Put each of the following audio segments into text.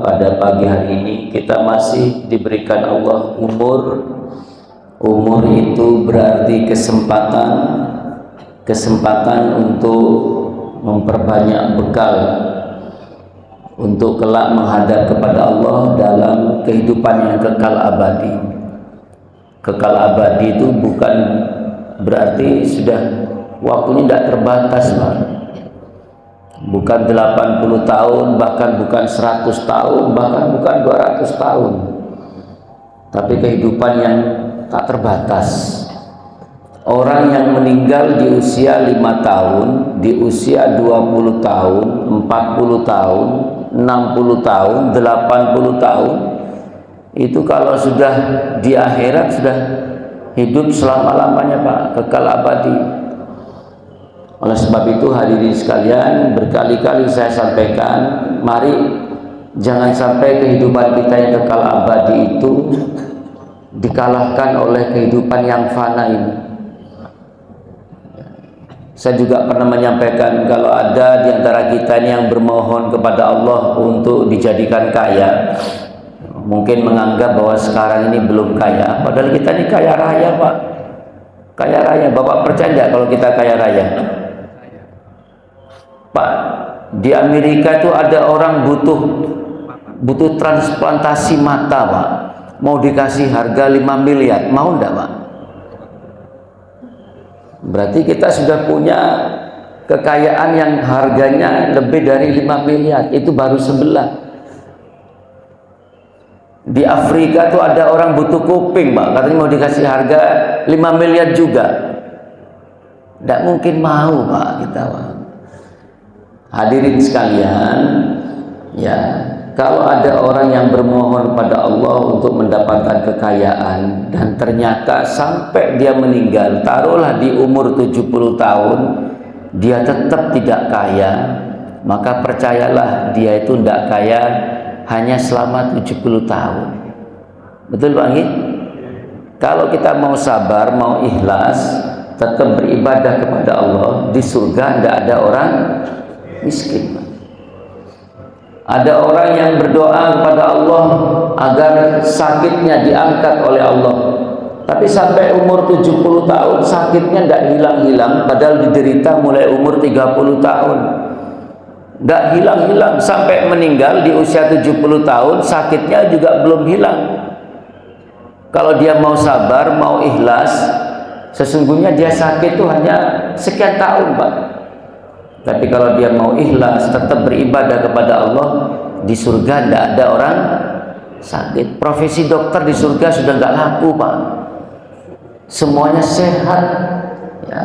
pada pagi hari ini kita masih diberikan Allah umur. Umur itu berarti kesempatan untuk memperbanyak bekal untuk kelak menghadap kepada Allah dalam kehidupan yang kekal abadi. Kekal abadi itu bukan berarti sudah waktunya tidak terbatas, Pak. Bukan 80 tahun, bahkan bukan 100 tahun, bahkan bukan 200 tahun. Tapi kehidupan yang tak terbatas. Orang yang meninggal di usia 5 tahun, di usia 20 tahun, 40 tahun, 60 tahun, 80 tahun, itu kalau sudah di akhirat sudah hidup selama-lamanya, Pak, kekal abadi. Oleh sebab itu hadirin sekalian, berkali-kali saya sampaikan, mari jangan sampai kehidupan kita yang kekal abadi itu dikalahkan oleh kehidupan yang fana ini. Saya juga pernah menyampaikan, kalau ada di antara kita ini yang bermohon kepada Allah untuk dijadikan kaya, mungkin menganggap bahwa sekarang ini belum kaya, padahal kita ini kaya raya, Pak. Kaya raya. Bapak percaya nggak kalau kita kaya raya? Pak, di Amerika itu ada orang butuh transplantasi mata, Pak. Mau dikasih harga 5 miliar, mau enggak, Pak? Berarti kita sudah punya kekayaan yang harganya lebih dari 5 miliar. Itu baru sebelah. Di Afrika tuh ada orang butuh kuping, Pak. Katanya mau dikasih harga 5 miliar juga. Tidak mungkin mau, Pak, kita, Pak. Hadirin sekalian, ya, kalau ada orang yang bermohon pada Allah untuk mendapatkan kekayaan dan ternyata sampai dia meninggal, taruhlah di umur 70 tahun, dia tetap tidak kaya, maka percayalah dia itu tidak kaya hanya selama 70 tahun. Betul, Pak? Kalau kita mau sabar, mau ikhlas, tetap beribadah kepada Allah, di surga tidak ada orang miskin. Ada orang yang berdoa kepada Allah agar sakitnya diangkat oleh Allah, tapi sampai umur 70 tahun sakitnya tidak hilang-hilang, padahal diderita mulai umur 30 tahun. Tidak hilang-hilang sampai meninggal di usia 70 tahun, sakitnya juga belum hilang. Kalau dia mau sabar, mau ikhlas, sesungguhnya dia sakit itu hanya sekian tahun, Pak. Tapi kalau dia mau ikhlas, tetap beribadah kepada Allah, di surga tidak ada orang sakit. Profesi dokter di surga sudah nggak laku, Pak. Semuanya sehat, ya.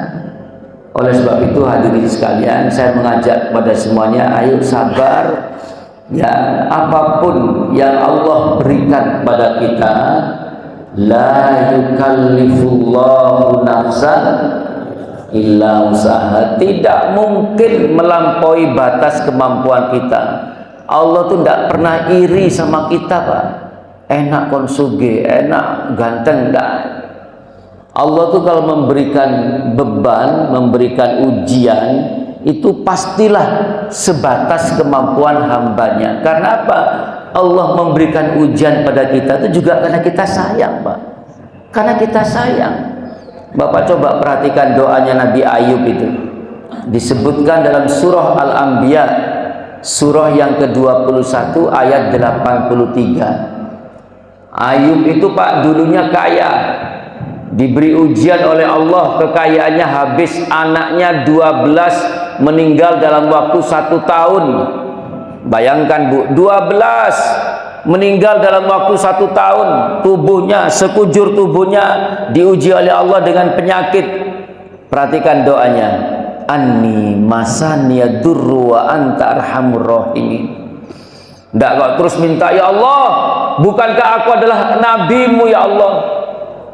Oleh sebab itu hadirin sekalian, saya mengajak kepada semuanya, ayo sabar, ya. Apapun yang Allah berikan kepada kita, la yukallifullahu nafsan illa usaha, tidak mungkin melampaui batas kemampuan kita. Allah tuh tidak pernah iri sama kita, Pak. Enak konsuge, enak ganteng, enggak. Allah tuh kalau memberikan beban, memberikan ujian, itu pastilah sebatas kemampuan hambanya. Karena apa? Allah memberikan ujian pada kita itu juga karena kita sayang, Pak. Karena kita sayang. Bapak coba perhatikan doanya Nabi Ayub itu. Disebutkan dalam surah Al-Anbiya, surah yang ke-21 ayat 83. Ayub itu, Pak, dulunya kaya. Diberi ujian oleh Allah, kekayaannya habis, anaknya 12 meninggal dalam waktu 1 tahun. Bayangkan, Bu, 12 meninggal dalam waktu 1 tahun. Tubuhnya, sekujur tubuhnya diuji oleh Allah dengan penyakit. Perhatikan doanya, anni masaniya durru wa anta arhamur rahimin. Tidak kok terus minta, ya Allah, bukankah aku adalah nabimu, ya Allah?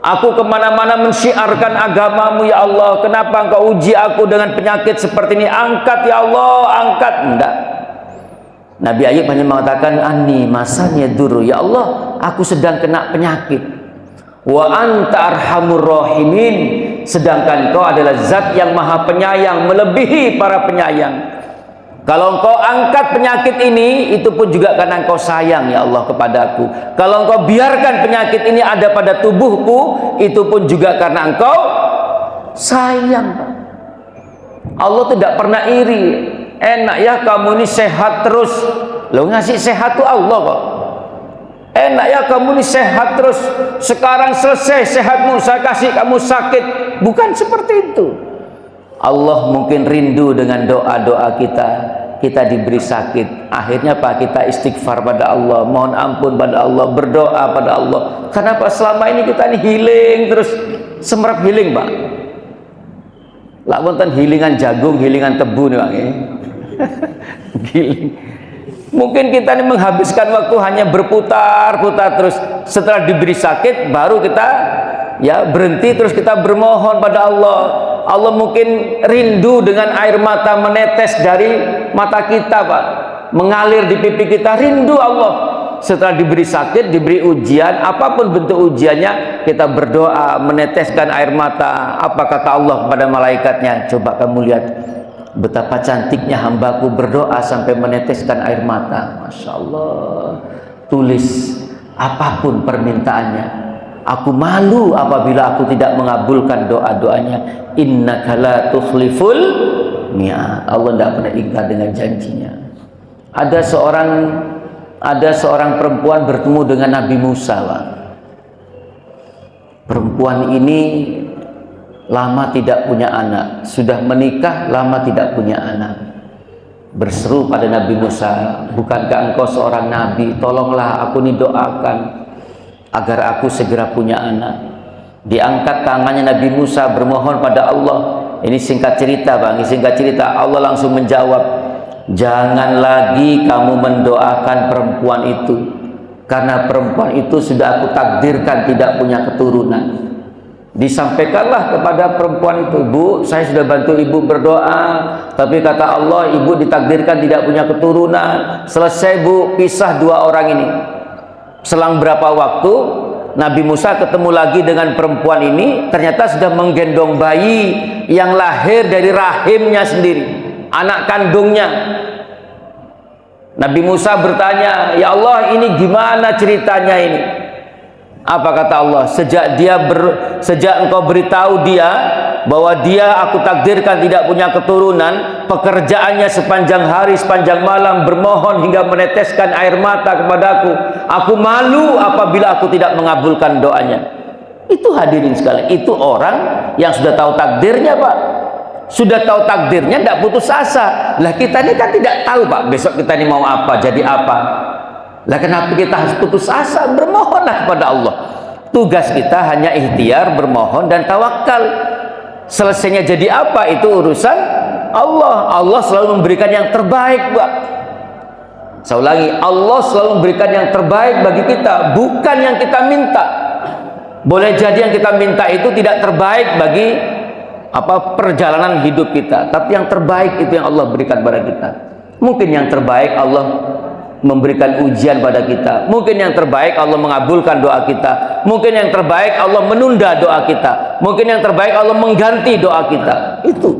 Aku kemana-mana mensyiarkan agamamu, ya Allah. Kenapa engkau uji aku dengan penyakit seperti ini? Angkat, ya Allah, angkat. Enggak. Nabi Ayub hanya mengatakan, anni masanya duru, ya Allah, aku sedang kena penyakit. Wa anta arhamur rahimin, sedangkan kau adalah zat yang maha penyayang, melebihi para penyayang. Kalau engkau angkat penyakit ini, itu pun juga karena engkau sayang ya Allah kepadaku. Kalau engkau biarkan penyakit ini ada pada tubuhku, itu pun juga karena engkau sayang. Allah tidak pernah iri. Enak ya kamu ini sehat terus. Lo ngasih sehat tuh Allah kok. Enak ya kamu ini sehat terus. Sekarang selesai sehatmu, saya kasih kamu sakit. Bukan seperti itu. Allah mungkin rindu dengan doa-doa kita. Kita diberi sakit, akhirnya Pak, kita istighfar pada Allah, mohon ampun pada Allah, berdoa pada Allah. Kenapa selama ini kita ini healing terus, semerap healing Pak? Lah wonten healingan jagung, healingan tebu nih Pak. Healing. Mungkin kita ini menghabiskan waktu hanya berputar-putar terus. Setelah diberi sakit, baru kita ya berhenti terus kita bermohon pada Allah. Allah mungkin rindu dengan air mata menetes dari mata kita Pak, mengalir di pipi kita, rindu Allah. Setelah diberi sakit, diberi ujian, apapun bentuk ujiannya, kita berdoa meneteskan air mata. Apa kata Allah kepada malaikatnya? Coba kamu lihat betapa cantiknya hambaku berdoa sampai meneteskan air mata. Masya Allah. Tulis apapun permintaannya. Aku malu apabila aku tidak mengabulkan doa-doanya. Innaka la tukhliful mi'ad. Allah tidak pernah ingkar dengan janjinya. Ada seorang perempuan bertemu dengan Nabi Musa Pak. Perempuan ini lama tidak punya anak, sudah menikah lama tidak punya anak. Berseru pada Nabi Musa, bukankah engkau seorang nabi? Tolonglah aku ini doakan agar aku segera punya anak. Diangkat tangannya Nabi Musa bermohon pada Allah. Ini singkat cerita Bang, singkat cerita. Allah langsung menjawab, jangan lagi kamu mendoakan perempuan itu, karena perempuan itu sudah aku takdirkan tidak punya keturunan. Disampaikanlah kepada perempuan itu, Bu, saya sudah bantu ibu berdoa, tapi kata Allah ibu ditakdirkan tidak punya keturunan. Selesai Bu, pisah dua orang ini. Selang berapa waktu Nabi Musa ketemu lagi dengan perempuan ini, ternyata sudah menggendong bayi yang lahir dari rahimnya sendiri, anak kandungnya. Nabi Musa bertanya, ya Allah ini gimana ceritanya ini? Apa kata Allah? Sejak engkau beritahu dia bahwa dia aku takdirkan tidak punya keturunan, pekerjaannya sepanjang hari sepanjang malam bermohon hingga meneteskan air mata kepadaku. Aku malu apabila aku tidak mengabulkan doanya. Itu hadirin sekalian, itu orang yang sudah tahu takdirnya Pak. Sudah tahu takdirnya tidak putus asa. Lah kita ini kan tidak tahu Pak, besok kita ini mau apa, jadi apa. Lah kenapa kita harus putus asa? Bermohonlah kepada Allah. Tugas kita hanya ikhtiar, bermohon dan tawakal. Selesainya jadi apa itu urusan Allah. Allah selalu memberikan yang terbaik Pak. Saya ulangi, Allah selalu memberikan yang terbaik bagi kita, bukan yang kita minta. Boleh jadi yang kita minta itu tidak terbaik bagi perjalanan hidup kita, tapi yang terbaik itu yang Allah berikan pada kita. Mungkin yang terbaik Allah memberikan ujian pada kita, mungkin yang terbaik Allah mengabulkan doa kita, mungkin yang terbaik Allah menunda doa kita, mungkin yang terbaik Allah mengganti doa kita. Itu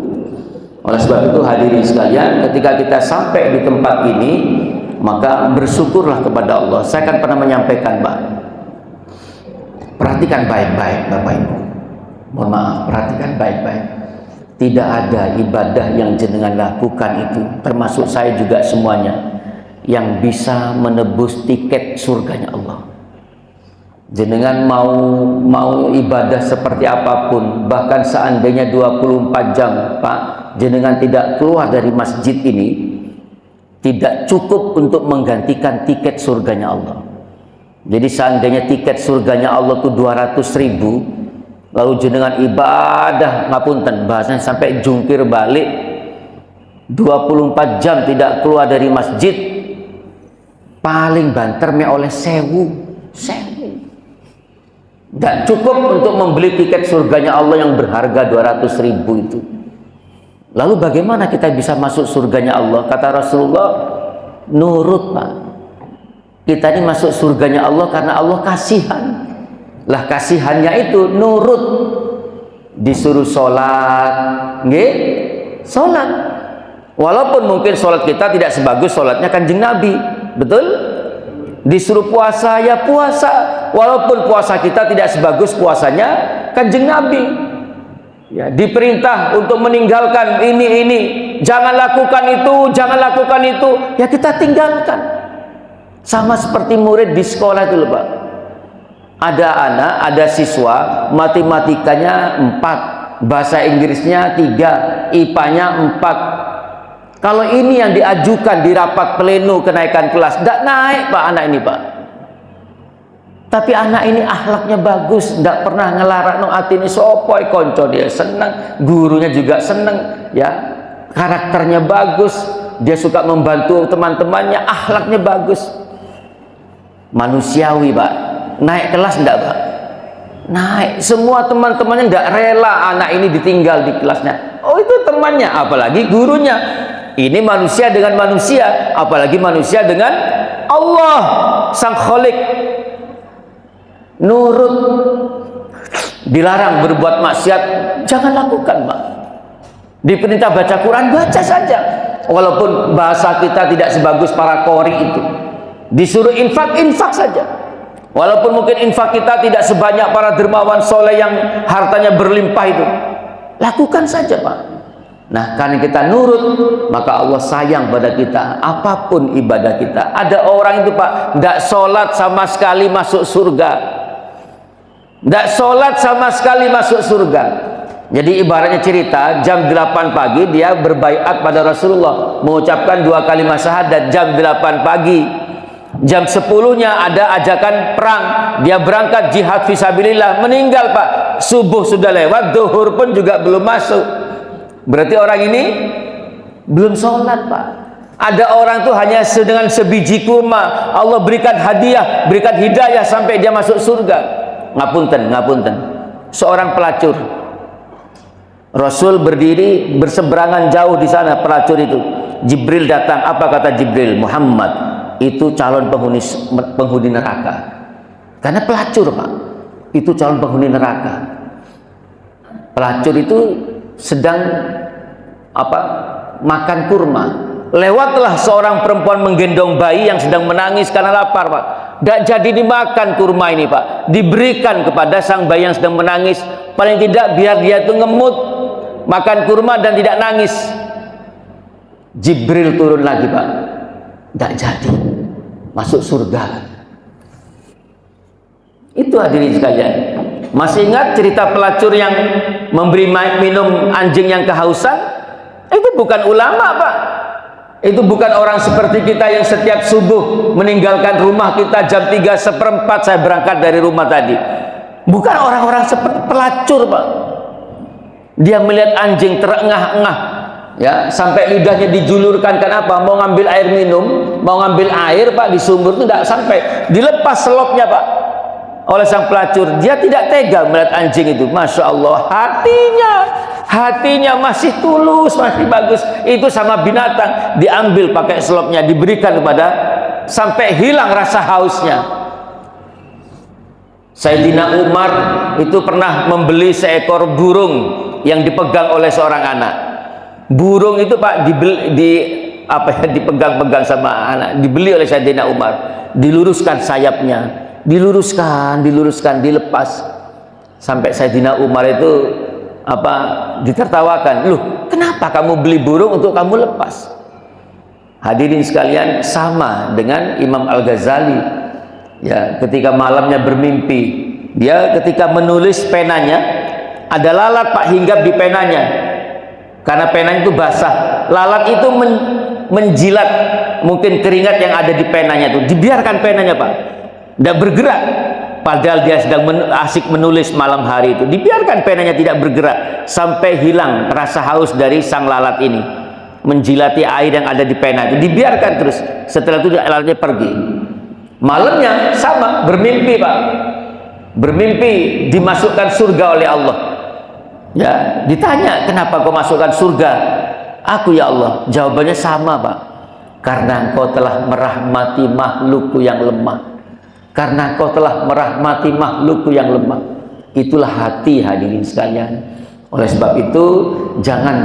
oleh sebab itu hadirin sekalian, ketika kita sampai di tempat ini, maka bersyukurlah kepada Allah. Saya akan pernah menyampaikan Pak, perhatikan baik-baik Bapak Ibu, mohon maaf, perhatikan baik-baik. Tidak ada ibadah yang jenengan lakukan itu, termasuk saya juga semuanya, yang bisa menebus tiket surganya Allah. Jenengan mau ibadah seperti apapun, bahkan seandainya 24 jam Pak, jenengan tidak keluar dari masjid ini, tidak cukup untuk menggantikan tiket surganya Allah. Jadi seandainya tiket surganya Allah itu 200.000, lalu jenengan ibadah ngapunten bahasanya sampai jungkir balik 24 jam tidak keluar dari masjid, paling banter oleh 1.000. Tidak cukup untuk membeli tiket surganya Allah yang berharga 200.000 itu. Lalu bagaimana kita bisa masuk surganya Allah? Kata Rasulullah, nurut Pak. Kita ini masuk surganya Allah karena Allah kasihan. Lah kasihannya itu nurut. Disuruh sholat, nggih, sholat. Walaupun mungkin sholat kita tidak sebagus sholatnya Kanjeng Nabi, betul? Disuruh puasa ya puasa, walaupun puasa kita tidak sebagus puasanya Kanjeng Nabi. Ya, diperintah untuk meninggalkan ini, jangan lakukan itu, jangan lakukan itu, ya kita tinggalkan. Sama seperti murid di sekolah itu loh Pak. Ada anak, ada siswa, matematikanya 4, bahasa Inggrisnya 3, IPA-nya 4. Kalau ini yang diajukan di rapat pleno kenaikan kelas, tidak naik Pak anak ini Pak. Tapi anak ini akhlaknya bagus, tidak pernah ngelarang no atine sopoi, konco dia senang, gurunya juga senang, ya. Karakternya bagus, dia suka membantu teman-temannya, akhlaknya bagus. Manusiawi Pak. Naik kelas enggak Pak? Naik. Semua teman-temannya enggak rela anak ini ditinggal di kelasnya. Oh itu temannya, apalagi gurunya. Ini manusia dengan manusia, apalagi manusia dengan Allah Sang Khalik. Nurut, dilarang berbuat maksiat, jangan lakukan Pak. Diperintah baca Quran, baca saja. Walaupun bahasa kita tidak sebagus para qori itu. Disuruh infak, infak saja. Walaupun mungkin infak kita tidak sebanyak para dermawan soleh yang hartanya berlimpah itu, lakukan saja Pak. Nah, karena kita nurut, maka Allah sayang pada kita, apapun ibadah kita. Ada orang itu Pak, tidak sholat sama sekali masuk surga. Tidak sholat sama sekali masuk surga. Jadi ibaratnya cerita, jam 8 pagi dia berbaiat pada Rasulullah, mengucapkan 2 kalimat syahadat. Jam 8 pagi, jam 10-nya ada ajakan perang, dia berangkat jihad fisabilillah, meninggal Pak. Subuh sudah lewat, zuhur pun juga belum masuk. Berarti orang ini belum sholat Pak. Ada orang tuh hanya dengan sebiji kurma, Allah berikan hadiah, berikan hidayah sampai dia masuk surga. Ngapunten, ngapunten. Seorang pelacur, Rasul berdiri berseberangan jauh di sana, pelacur itu. Jibril datang, apa kata Jibril? Muhammad itu calon penghuni neraka. Karena pelacur Pak, itu calon penghuni neraka. Pelacur itu sedang makan kurma. Lewatlah seorang perempuan menggendong bayi yang sedang menangis karena lapar Pak. Tidak jadi dimakan kurma ini Pak, diberikan kepada sang bayi yang sedang menangis. Paling tidak biar dia itu ngemut, makan kurma dan tidak nangis. Jibril turun lagi Pak, tidak jadi masuk surga. Itu hadirin sekalian. Masih ingat cerita pelacur yang memberi minum anjing yang kehausan? Itu bukan ulama Pak. Itu bukan orang seperti kita yang setiap subuh meninggalkan rumah kita jam 3:15 saya berangkat dari rumah tadi. Bukan orang-orang seperti pelacur Pak. Dia melihat anjing terengah-engah, ya, sampai lidahnya dijulurkan. Kenapa? Mau ngambil air minum, mau ngambil air Pak di sumur itu tidak sampai, dilepas selopnya Pak oleh sang pelacur. Dia tidak tega melihat anjing itu. Masya Allah, hatinya masih tulus, masih bagus. Itu sama binatang, diambil pakai selopnya, diberikan kepada, sampai hilang rasa hausnya. Sayyidina Umar itu pernah membeli seekor burung yang dipegang oleh seorang anak. Burung itu Pak dipegang-pegang sama anak, dibeli oleh Sayyidina Umar, diluruskan sayapnya, diluruskan, dilepas, sampai Sayyidina Umar itu ditertawakan. Loh, kenapa kamu beli burung untuk kamu lepas? Hadirin sekalian, sama dengan Imam Al-Ghazali. Ya, ketika malamnya bermimpi, dia ketika menulis penanya, ada lalat Pak hinggap di penanya. Karena penanya itu basah, lalat itu menjilat mungkin keringat yang ada di penanya itu. Dibiarkan penanya Pak, tidak bergerak. Padahal dia sedang asik menulis malam hari itu. Dibiarkan penanya tidak bergerak sampai hilang rasa haus dari sang lalat ini, menjilati air yang ada di pena itu. Dibiarkan terus. Setelah itu lalatnya pergi. Malamnya sama, bermimpi Pak. Bermimpi dimasukkan surga oleh Allah. Ya, ditanya, kenapa kau masukkan surga aku ya Allah? Jawabannya sama Pak. Karena engkau telah merahmati makhlukku yang lemah. Karena kau telah merahmati makhlukku yang lemah. Itulah hati hadirin sekalian. Oleh sebab itu, jangan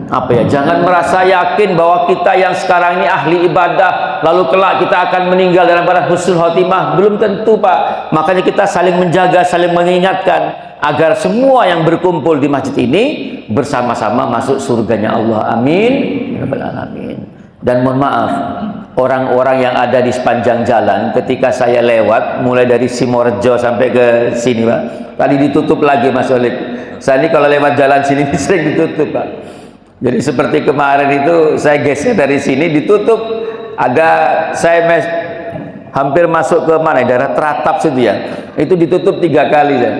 apa ya, jangan merasa yakin bahwa kita yang sekarang ini ahli ibadah lalu kelak kita akan meninggal dalam keadaan husnul khotimah. Belum tentu, Pak. Makanya kita saling menjaga, saling mengingatkan agar semua yang berkumpul di masjid ini bersama-sama masuk surganya Allah. Amin ya rabbal alamin. Dan mohon maaf, orang-orang yang ada di sepanjang jalan ketika saya lewat mulai dari Simorejo sampai ke sini, Pak, tadi ditutup lagi, Mas Olik. Saya ini kalau lewat jalan sini sering ditutup, Pak. Jadi seperti kemarin itu saya geser dari sini ditutup, saya hampir masuk ke mana, daerah Teratap situ ya, itu ditutup 3 kali ya.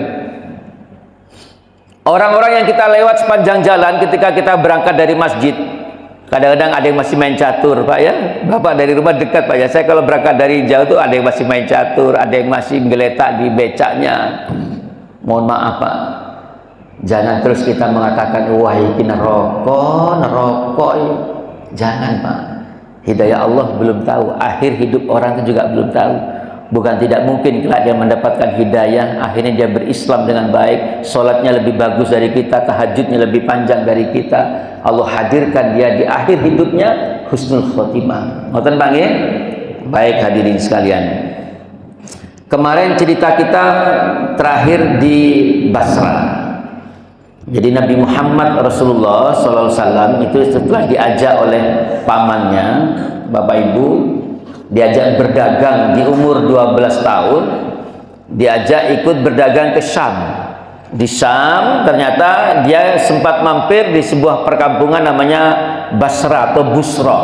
Orang-orang yang kita lewat sepanjang jalan ketika kita berangkat dari masjid, kadang-kadang ada yang masih main catur, Pak ya. Bapak dari rumah dekat, Pak ya. Saya kalau berangkat dari jauh tuh ada yang masih main catur, ada yang masih geletak di becaknya. Mohon maaf, Pak. Jangan terus kita mengatakan wah ini neraka. Jangan, Pak. Hidayah Allah belum tahu, akhir hidup orang itu juga belum tahu. Bukan tidak mungkin kelak dia mendapatkan hidayah, akhirnya dia berislam dengan baik, sholatnya lebih bagus dari kita, tahajudnya lebih panjang dari kita. Allah hadirkan dia di akhir hidupnya husnul khotimah. Ngoten Bang ya? Baik hadirin sekalian. Kemarin cerita kita terakhir di Basra. Jadi Nabi Muhammad Rasulullah SAW itu setelah diajak oleh pamannya, Bapak Ibu, diajak berdagang di umur 12 tahun, diajak ikut berdagang ke Syam. Di Syam ternyata dia sempat mampir di sebuah perkampungan namanya Basra atau Busra.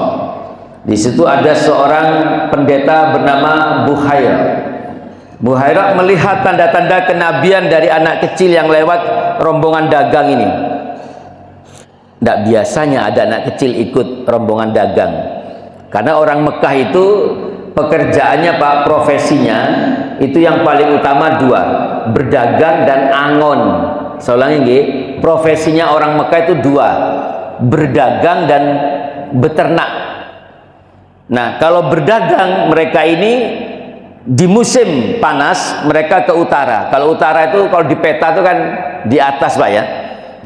Di situ ada seorang pendeta bernama Buhairah. Buhairah melihat tanda-tanda kenabian dari anak kecil yang lewat rombongan dagang ini. Tidak biasanya ada anak kecil ikut rombongan dagang, karena orang Mekah itu pekerjaannya, Pak, profesinya itu yang paling utama 2, berdagang dan angon. Saya ulangi nggih, profesinya orang Mekah itu 2, berdagang dan beternak. Nah, kalau berdagang mereka ini di musim panas mereka ke utara. Kalau utara itu kalau di peta itu kan di atas, Pak ya.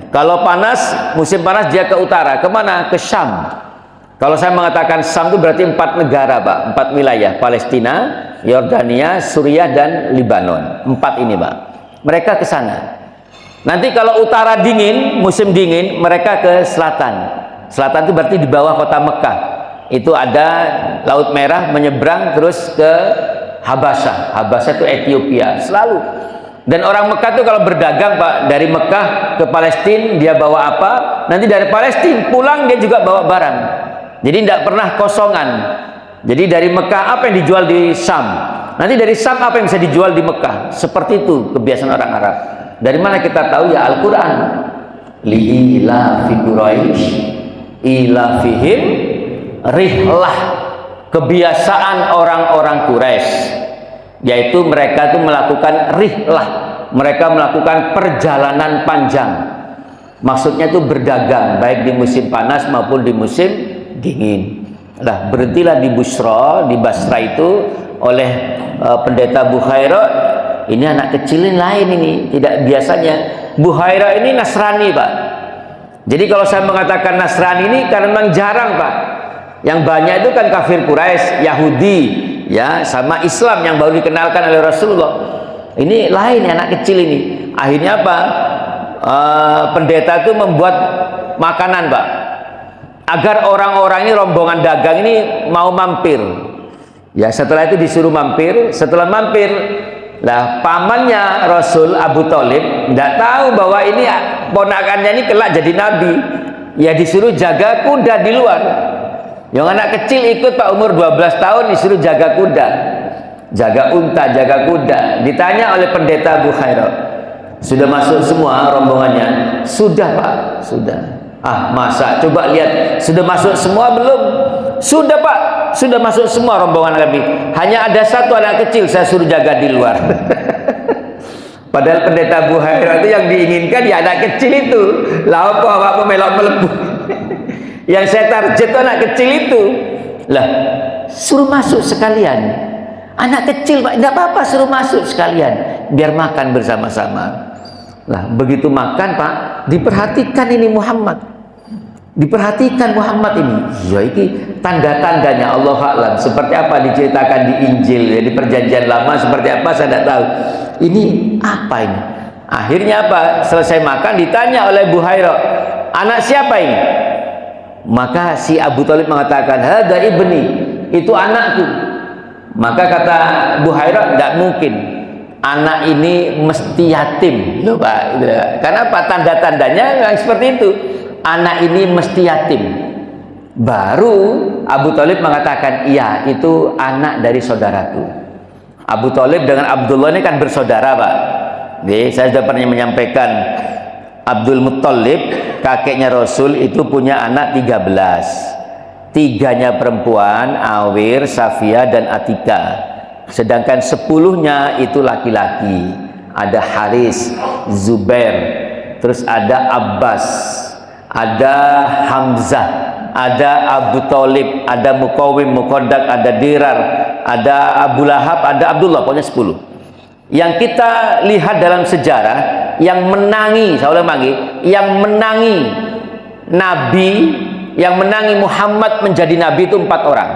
Kalau panas, musim panas dia ke utara. Kemana? Ke Syam. Kalau saya mengatakan Syam itu berarti 4 negara, Pak, 4 wilayah: Palestina, Yordania, Suriah, dan Libanon. 4 ini, Pak. Mereka ke sana. Nanti kalau utara dingin, musim dingin, mereka ke selatan. Selatan itu berarti di bawah kota Mekah. Itu ada Laut Merah, menyeberang terus ke Habasyah. Habasyah itu Ethiopia, selalu. Dan orang Mekah itu kalau berdagang, Pak, dari Mekah ke Palestina dia bawa apa, nanti dari Palestina pulang dia juga bawa barang. Jadi tidak pernah kosongan. Jadi dari Mekah apa yang dijual di Syam, nanti dari Syam apa yang bisa dijual di Mekah. Seperti itu kebiasaan orang Arab. Dari mana kita tahu? Ya Al-Quran. Li'ilafi Quraisy ilafihim rihlah. Kebiasaan orang-orang Quraisy, yaitu mereka itu melakukan rihlah, mereka melakukan perjalanan panjang. Maksudnya itu berdagang, baik di musim panas maupun di musim dingin. Nah, berhentilah di Busra, di Basra itu oleh pendeta Buhairah. Ini anak kecilin lain ini, tidak biasanya. Buhairah ini Nasrani, Pak. Jadi kalau saya mengatakan Nasrani ini karena memang jarang, Pak. Yang banyak itu kan kafir Quraisy, Yahudi, ya, sama Islam yang baru dikenalkan oleh Rasulullah. Ini lain anak kecil ini. Akhirnya apa? Pendeta itu membuat makanan, Pak, agar orang-orang ini, rombongan dagang ini mau mampir. Ya, setelah itu disuruh mampir. Setelah mampir, lah pamannya Rasul Abu Thalib tidak tahu bahwa ini ponakannya ini kelak jadi nabi. Ya disuruh jaga kuda di luar. Yang anak kecil ikut, Pak, umur 12 tahun disuruh jaga kuda, jaga unta, jaga kuda. Ditanya oleh pendeta Buhairah, sudah masuk semua rombongannya? Sudah, Pak, sudah. Ah, masa? Coba lihat, sudah masuk semua belum? Sudah, Pak, sudah masuk semua rombongan kami. Hanya ada satu anak kecil saya suruh jaga di luar. Padahal pendeta Buhairah itu yang diinginkan ya anak kecil itu. Lah apa melok melebu. Yang saya target itu anak kecil itu. Lah, suruh masuk sekalian. Anak kecil, Pak, tidak apa-apa, suruh masuk sekalian, biar makan bersama-sama. Lah, begitu makan, Pak, diperhatikan ini Muhammad. Diperhatikan Muhammad ini, ya ini tanda-tandanya Allah a'lam. Seperti apa diceritakan di Injil, ya, di Perjanjian Lama seperti apa saya tidak tahu. Ini apa ini? Akhirnya apa? Selesai makan ditanya oleh Buhaira, anak siapa ini? Maka si Abu Thalib mengatakan, hada ibni, itu anakku. Maka kata Buhaira, tidak mungkin, anak ini mesti yatim. Loh Pak, karena apa? Tanda-tandanya seperti itu. Anak ini mesti yatim. Baru Abu Thalib mengatakan, iya itu anak dari saudaraku. Abu Thalib dengan Abdullah ini kan bersaudara Pak. Jadi, saya sudah pernah menyampaikan, Abdul Muttalib kakeknya Rasul itu punya anak 13. 3-nya perempuan, Awir, Safia dan Atika. Sedangkan 10-nya itu laki-laki. Ada Haris, Zubair, terus ada Abbas, ada Hamzah, ada Abu Thalib, ada Muqawwim, Muqaddak, ada Dirar, ada Abu Lahab, ada Abdullah, pokoknya 10. Yang kita lihat dalam sejarah, yang menangi, saya ulang lagi, yang menangi Nabi, yang menangi Muhammad menjadi Nabi itu 4 orang.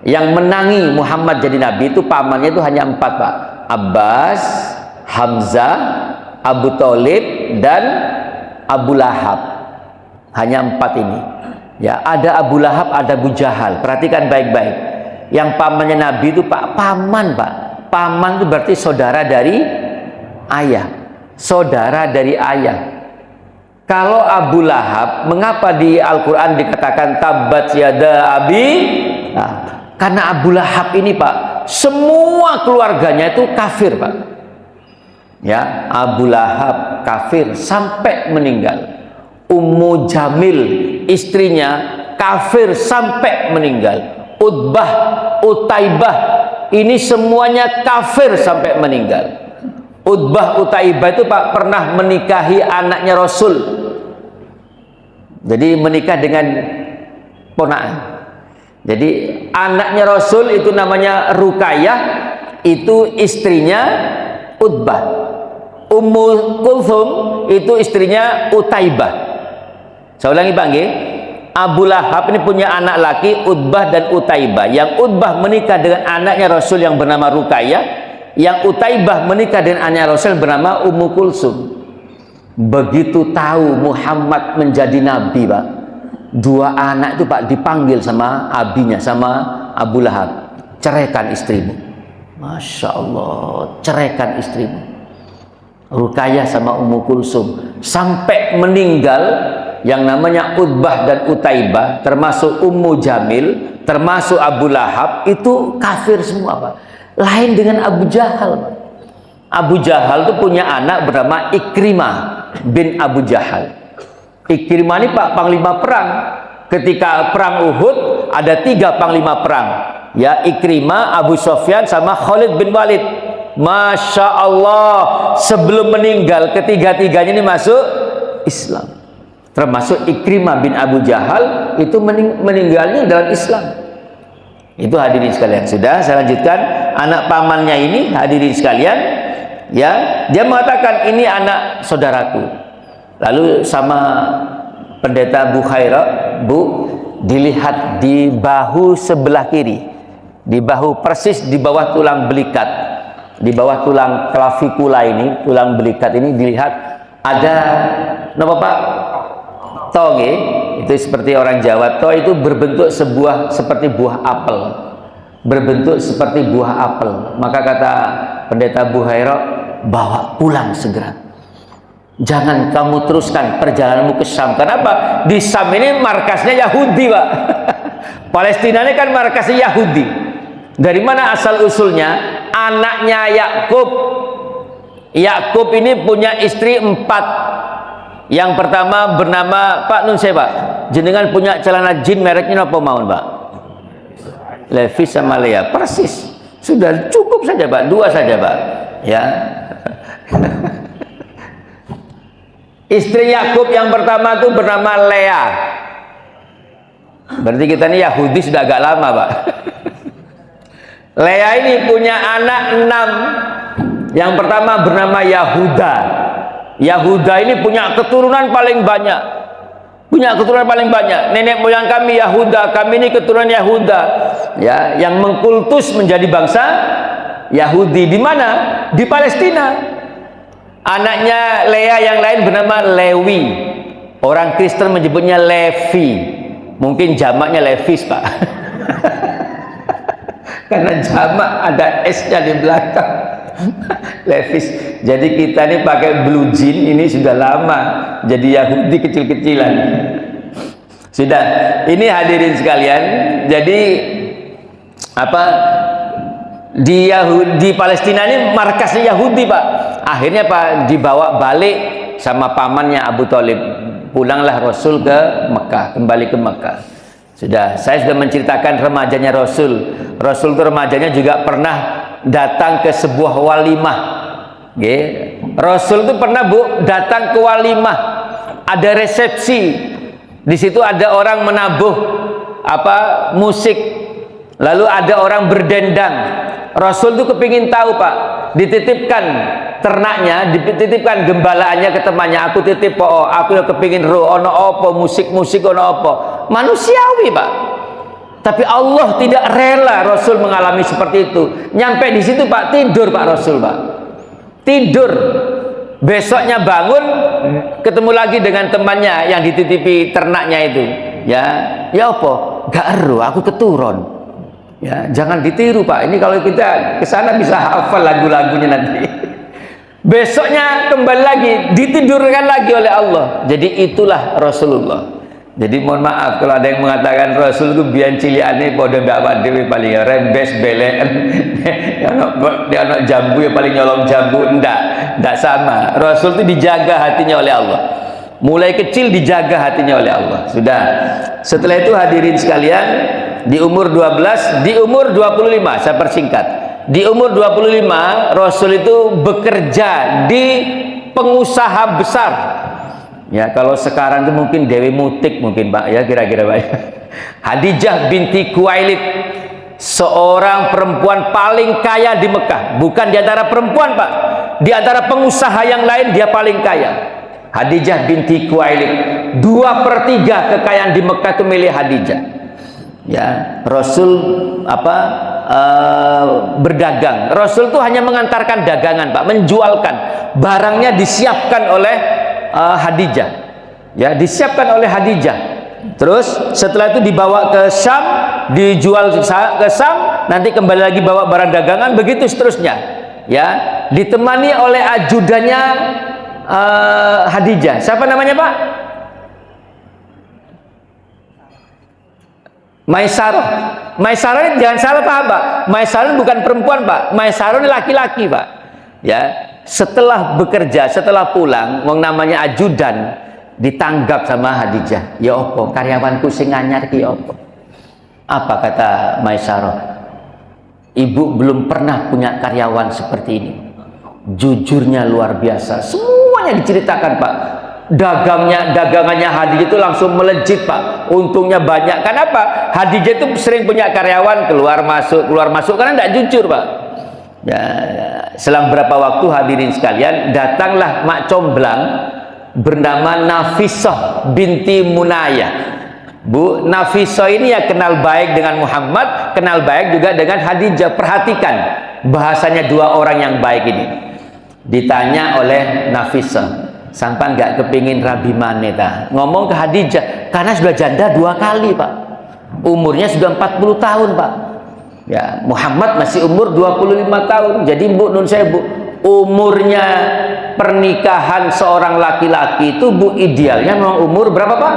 Yang menangi Muhammad jadi Nabi itu pamannya itu hanya 4 Pak. Abbas, Hamzah, Abu Thalib, dan Abu Lahab. Hanya 4 ini. Ya, ada Abu Lahab, ada Abu Jahal. Perhatikan baik-baik. Yang pamannya Nabi itu Pak, paman Pak. Paman itu berarti saudara dari ayah. Saudara dari ayah. Kalau Abu Lahab, mengapa di Al-Quran dikatakan tabat yada abi? Nah, karena Abu Lahab ini Pak, semua keluarganya itu kafir Pak. Ya, Abu Lahab kafir sampai meninggal. Ummu Jamil istrinya kafir sampai meninggal. Utbah, Utaibah, ini semuanya kafir sampai meninggal. Utbah, Utaibah itu Pak pernah menikahi anaknya Rasul. Jadi menikah dengan ponakan. Jadi anaknya Rasul itu namanya Ruqayyah, itu istrinya Utbah. Ummu Kulthum itu istrinya Utaibah. Saya ulangi Pak nggih. Abu Lahab ini punya anak laki Utbah dan Utaibah. Yang Utbah menikah dengan anaknya Rasul yang bernama Ruqayyah, yang Utaibah menikah dengan anaknya Rasul bernama Ummu Kulsum. Begitu tahu Muhammad menjadi nabi Pak, 2 anak itu Pak dipanggil sama abinya, sama Abu Lahab, ceraikan istrimu. Masya Allah, ceraikan istrimu. Ruqayyah sama Ummu Kulsum sampai meninggal. Yang namanya Utbah dan Utaibah, termasuk Ummu Jamil, termasuk Abu Lahab, itu kafir semua Pak. Lain dengan Abu Jahal Pak. Abu Jahal itu punya anak bernama Ikrimah bin Abu Jahal. Ikrimah ini Pak panglima perang. Ketika perang Uhud ada 3 panglima perang. Ya, Ikrimah, Abu Sufyan sama Khalid bin Walid. Masya Allah, sebelum meninggal ketiga-tiganya ini masuk Islam. Termasuk Ikrimah bin Abu Jahal itu meninggalnya dalam Islam. Itu hadirin sekalian. Sudah, saya lanjutkan. Anak pamannya ini hadirin sekalian, ya, dia mengatakan ini anak saudaraku. Lalu sama pendeta Buhaira, Bu, dilihat di bahu sebelah kiri, di bahu persis di bawah tulang belikat, di bawah tulang klavikula ini, tulang belikat ini dilihat ada apa Pak? Toge, itu seperti orang Jawa, to itu berbentuk seperti buah apel, berbentuk seperti buah apel. Maka kata pendeta Buhaira, bawa pulang segera, jangan kamu teruskan perjalananmu ke Syam. Kenapa? Di Syam ini markasnya Yahudi Pak. Palestina ini kan markasnya Yahudi. Dari mana asal usulnya? Anaknya Yakub. Yakub ini punya istri 4. Yang pertama bernama Pak Nun saya Pak, jenengan punya celana jin mereknya apa mawon Pak? Levi sama Lea, persis. Sudah cukup saja Pak, 2 saja Pak. Ya. Istri Yakub yang pertama itu bernama Lea. Berarti kita ini Yahudi sudah agak lama Pak. Lea ini punya anak 6. Yang pertama bernama Yahuda. Yahuda ini punya keturunan paling banyak. punya keturunan paling banyak. Nenek moyang kami Yahuda, kami ini keturunan Yahuda, ya, yang mengkultus menjadi bangsa Yahudi. Di mana? Di Palestina. Anaknya Lea yang lain bernama Lewi. Orang Kristen menyebutnya Levi. Mungkin jamaknya Levis, Pak. Karena jamak ada S-nya di belakang. Levis. Jadi kita ini pakai blue jean ini sudah lama. Jadi Yahudi kecil-kecilan. Sudah. Ini hadirin sekalian. Jadi apa? Di Palestina ini markasnya Yahudi, Pak. Akhirnya Pak dibawa balik sama pamannya Abu Thalib. Pulanglah Rasul ke Mekah, kembali ke Mekah. Sudah, saya sudah menceritakan remajanya Rasul. Rasul itu remajanya juga pernah datang ke sebuah walimah. Rasul itu pernah, Bu, datang ke walimah. Ada resepsi. Di situ ada orang menabuh musik. Lalu ada orang berdendang. Rasul itu kepingin tahu, Pak. Dititipkan ternaknya, dititipkan gembalaannya ke temannya. Aku titip, aku yang kepingin ono apa, musik-musik ono apa. Manusiawi, Pak. Tapi Allah tidak rela Rasul mengalami seperti itu. Nyampe di situ, Pak, tidur Pak Rasul, Pak. Tidur. Besoknya bangun, ketemu lagi dengan temannya yang dititipi ternaknya itu. Ya apa? Gak eru, aku keturun. Ya, jangan ditiru, Pak. Ini kalau kita ke sana bisa hafal lagu-lagunya nanti. Besoknya kembali lagi, ditidurkan lagi oleh Allah. Jadi itulah Rasulullah. Jadi mohon maaf kalau ada yang mengatakan Rasul itu biar ciliane pada dakwah dewi paling rembes belen. Dia anak jambu ya paling nyolong jambu. Enggak sama. Rasul itu dijaga hatinya oleh Allah. Mulai kecil dijaga hatinya oleh Allah. Sudah. Setelah itu hadirin sekalian, di umur 12, di umur 25, saya persingkat. Di umur 25, Rasul itu bekerja di pengusaha besar. Ya, kalau sekarang itu mungkin Dewi Mutik mungkin, Pak, ya, kira-kira, Pak. Khadijah binti Khuwailid, seorang perempuan paling kaya di Mekah. Bukan di antara perempuan, Pak. Di antara pengusaha yang lain dia paling kaya. Khadijah binti Khuwailid. 2/3 kekayaan di Mekah itu milik Khadijah. Ya, Rasul berdagang. Rasul itu hanya mengantarkan dagangan, Pak, menjualkan. Barangnya disiapkan oleh Khadijah. Ya, disiapkan oleh Khadijah. Terus setelah itu dibawa ke Syam, dijual ke Syam, nanti kembali lagi bawa barang dagangan, begitu seterusnya. Ya, ditemani oleh ajudannya Khadijah. Siapa namanya, Pak? Maisarah. Maisarah ini jangan salah paham, Pak. Maisarah ini bukan perempuan, Pak. Maisarah ini laki-laki, Pak. Ya, setelah bekerja, setelah pulang, wong namanya ajudan ditanggap sama Khadijah. Ya apa, karyawanku sing anyar ki apa? Apa kata Maisarah? Ibu belum pernah punya karyawan seperti ini. Jujurnya luar biasa. Semuanya diceritakan, Pak. Dagangannya Khadijah itu langsung melejit, Pak. Untungnya banyak. Kenapa? Khadijah itu sering punya karyawan keluar masuk karena tidak jujur, Pak. Ya, selang berapa waktu hadirin sekalian, datanglah mak comblang bernama Nafisah binti Munayah. Bu, Nafisah ini ya kenal baik dengan Muhammad, kenal baik juga dengan Khadijah. Perhatikan bahasanya dua orang yang baik ini. Ditanya oleh Nafisah, sampai nggak kepingin Rabi Maneta. Ngomong ke Khadijah, karena sudah janda 2 kali, Pak. Umurnya sudah 40 tahun, Pak. Ya, Muhammad masih umur 25 tahun. Jadi Bu nun saya, Bu, umurnya pernikahan seorang laki-laki itu, Bu, idealnya memang umur berapa, Pak?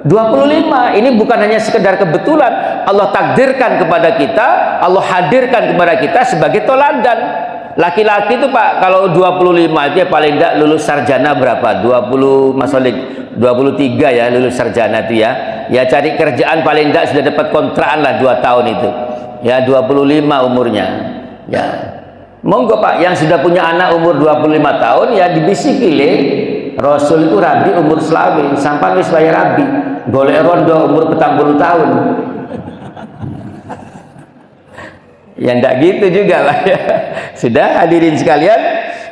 25. Ini bukan hanya sekedar kebetulan. Allah takdirkan kepada kita, Allah hadirkan kepada kita sebagai toladan. Laki-laki itu, Pak, kalau 25 itu ya paling tidak lulus sarjana berapa? 23 ya lulus sarjana itu ya. Ya cari kerjaan paling tidak sudah dapat kontrakan lah 2 tahun itu. Ya 25 umurnya. Ya. Monggo, Pak, yang sudah punya anak umur 25 tahun ya dibisiki le. Rasul itu rabi umur selawi, sampai wis bayar rabi. Golek rondo umur 40 tahun. Ya enggak gitu juga lah ya. Sudah hadirin sekalian.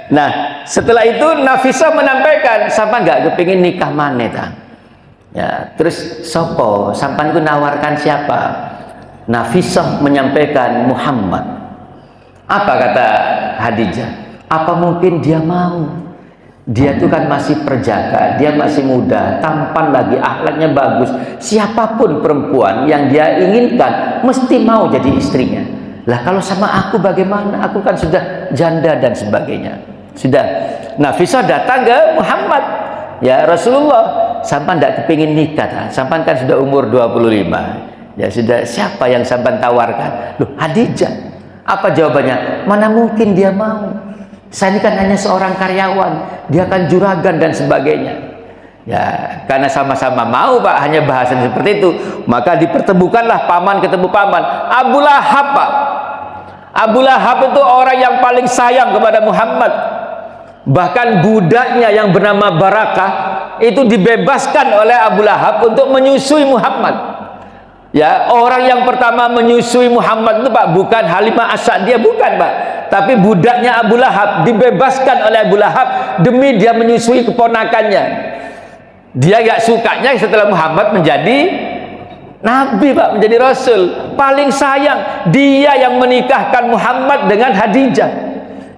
Nah, setelah itu Nafisah menampaikan, sampai enggak kepingin nikah maneh ta. Ya, terus sopo sampan ku nawarkan siapa? Nafisah menyampaikan Muhammad. Apa kata Khadijah? Apa mungkin dia mau? Dia itu kan masih perjaka, dia masih muda, tampan lagi, akhlaknya bagus. Siapapun perempuan yang dia inginkan mesti mau jadi istrinya. Lah kalau sama aku bagaimana? Aku kan sudah janda dan sebagainya. Sudah. Nafisah datang ke Muhammad. Ya Rasulullah, sampan tidak kepingin nikah. Sampan kan sudah umur 25. Ya sudah, siapa yang sampan tawarkan? Loh, Khadijah. Apa jawabannya? Mana mungkin dia mau? Saya ini kan hanya seorang karyawan, dia kan juragan dan sebagainya. Ya, karena sama-sama mau Pak, hanya bahasan seperti itu, maka dipertemukanlah paman ketemu paman. Abu Lahab Pak. Abu Lahab itu orang yang paling sayang kepada Muhammad. Bahkan budaknya yang bernama Barakah itu dibebaskan oleh Abu Lahab untuk menyusui Muhammad. Ya, orang yang pertama menyusui Muhammad itu Pak bukan Halimah As-Sa'diyah, bukan Pak, tapi budaknya Abu Lahab dibebaskan oleh Abu Lahab demi dia menyusui keponakannya. Dia gak sukanya setelah Muhammad menjadi Nabi Pak, menjadi Rasul. Paling sayang dia yang menikahkan Muhammad dengan Khadijah.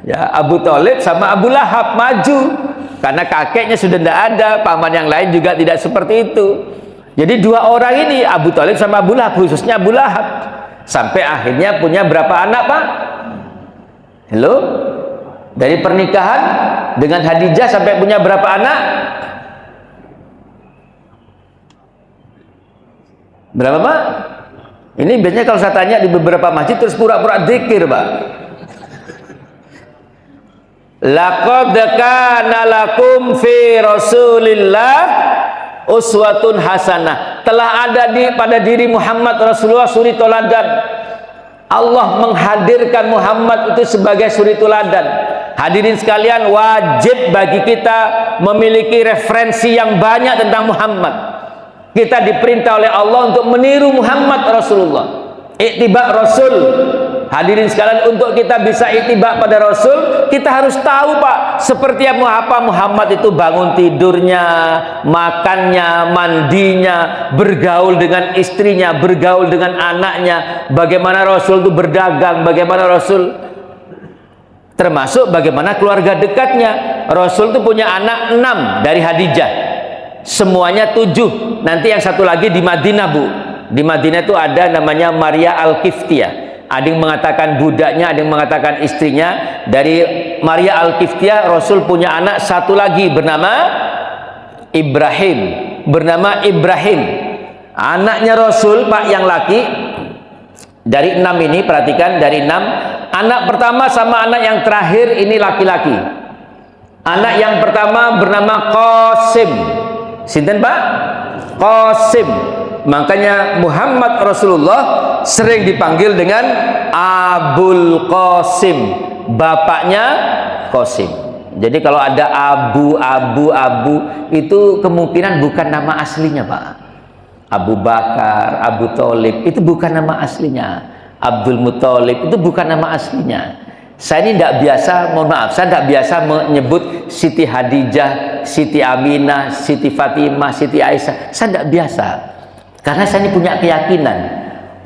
Ya, Abu Thalib sama Abu Lahab maju karena kakeknya sudah tidak ada, paman yang lain juga tidak seperti itu. Jadi dua orang ini, Abu Thalib sama Abu Lahab, khususnya Abu Lahab, sampai akhirnya punya berapa anak Pak? Halo? Dari pernikahan dengan Khadijah sampai punya berapa anak? Berapa Pak? Ini biasanya kalau saya tanya di beberapa masjid terus pura-pura dzikir Pak. Laqad kana lakum fi Rasulillah uswatun hasanah. Telah ada pada diri Muhammad Rasulullah suri teladan. Allah menghadirkan Muhammad itu sebagai suri teladan. Hadirin sekalian, wajib bagi kita memiliki referensi yang banyak tentang Muhammad. Kita diperintah oleh Allah untuk meniru Muhammad Rasulullah. Ittiba Rasul. Hadirin sekalian, untuk kita bisa ittiba pada Rasul, kita harus tahu Pak, seperti apa Muhammad itu bangun tidurnya, makannya, mandinya, bergaul dengan istrinya, bergaul dengan anaknya, bagaimana Rasul itu berdagang, bagaimana Rasul, termasuk bagaimana keluarga dekatnya. Rasul itu punya anak 6 dari Khadijah, semuanya 7. Nanti yang satu lagi di Madinah Bu. Di Madinah itu ada namanya Maria Al-Kiftiyah. Ada yang mengatakan budaknya, ada yang mengatakan istrinya. Dari Maria Al-Kiftiyah Rasul punya anak satu lagi bernama Ibrahim. Anaknya Rasul Pak yang laki dari 6 ini, perhatikan, dari 6 anak pertama sama anak yang terakhir ini laki-laki. Anak yang pertama bernama Qasim. Sinten Pak? Qasim. Makanya Muhammad Rasulullah sering dipanggil dengan Abul Qasim, bapaknya Qasim. Jadi kalau ada Abu itu kemungkinan bukan nama aslinya Pak. Abu Bakar, Abu Thalib itu bukan nama aslinya. Abdul Muthalib itu bukan nama aslinya. Saya ini tidak biasa, mohon maaf, saya tidak biasa menyebut Siti Khadijah, Siti Aminah, Siti Fatimah, Siti Aisyah. Saya tidak biasa. Karena saya ini punya keyakinan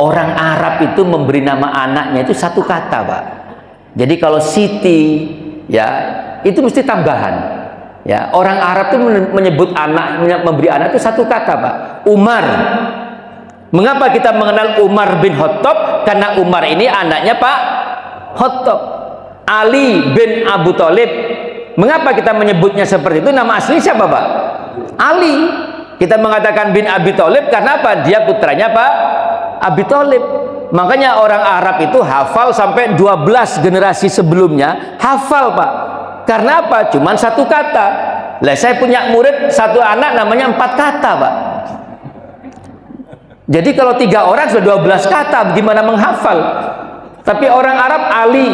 orang Arab itu memberi nama anaknya itu satu kata Pak. Jadi kalau Siti ya itu mesti tambahan. Ya, orang Arab itu menyebut anak, memberi anak itu satu kata Pak. Umar. Mengapa kita mengenal Umar bin Khattab? Karena Umar ini anaknya Pak Khattab. Ali bin Abu Thalib. Mengapa kita menyebutnya seperti itu? Nama asli siapa Pak? Ali. Kita mengatakan bin Abi Thalib karena apa? Dia putranya Pak Abi Thalib. Makanya orang Arab itu hafal sampai 12 generasi sebelumnya, hafal Pak. Karena apa? Cuman satu kata. Lah saya punya murid satu anak namanya 4 kata Pak. Jadi kalau 3 orang sudah 12 kata, gimana menghafal? Tapi orang Arab Ali,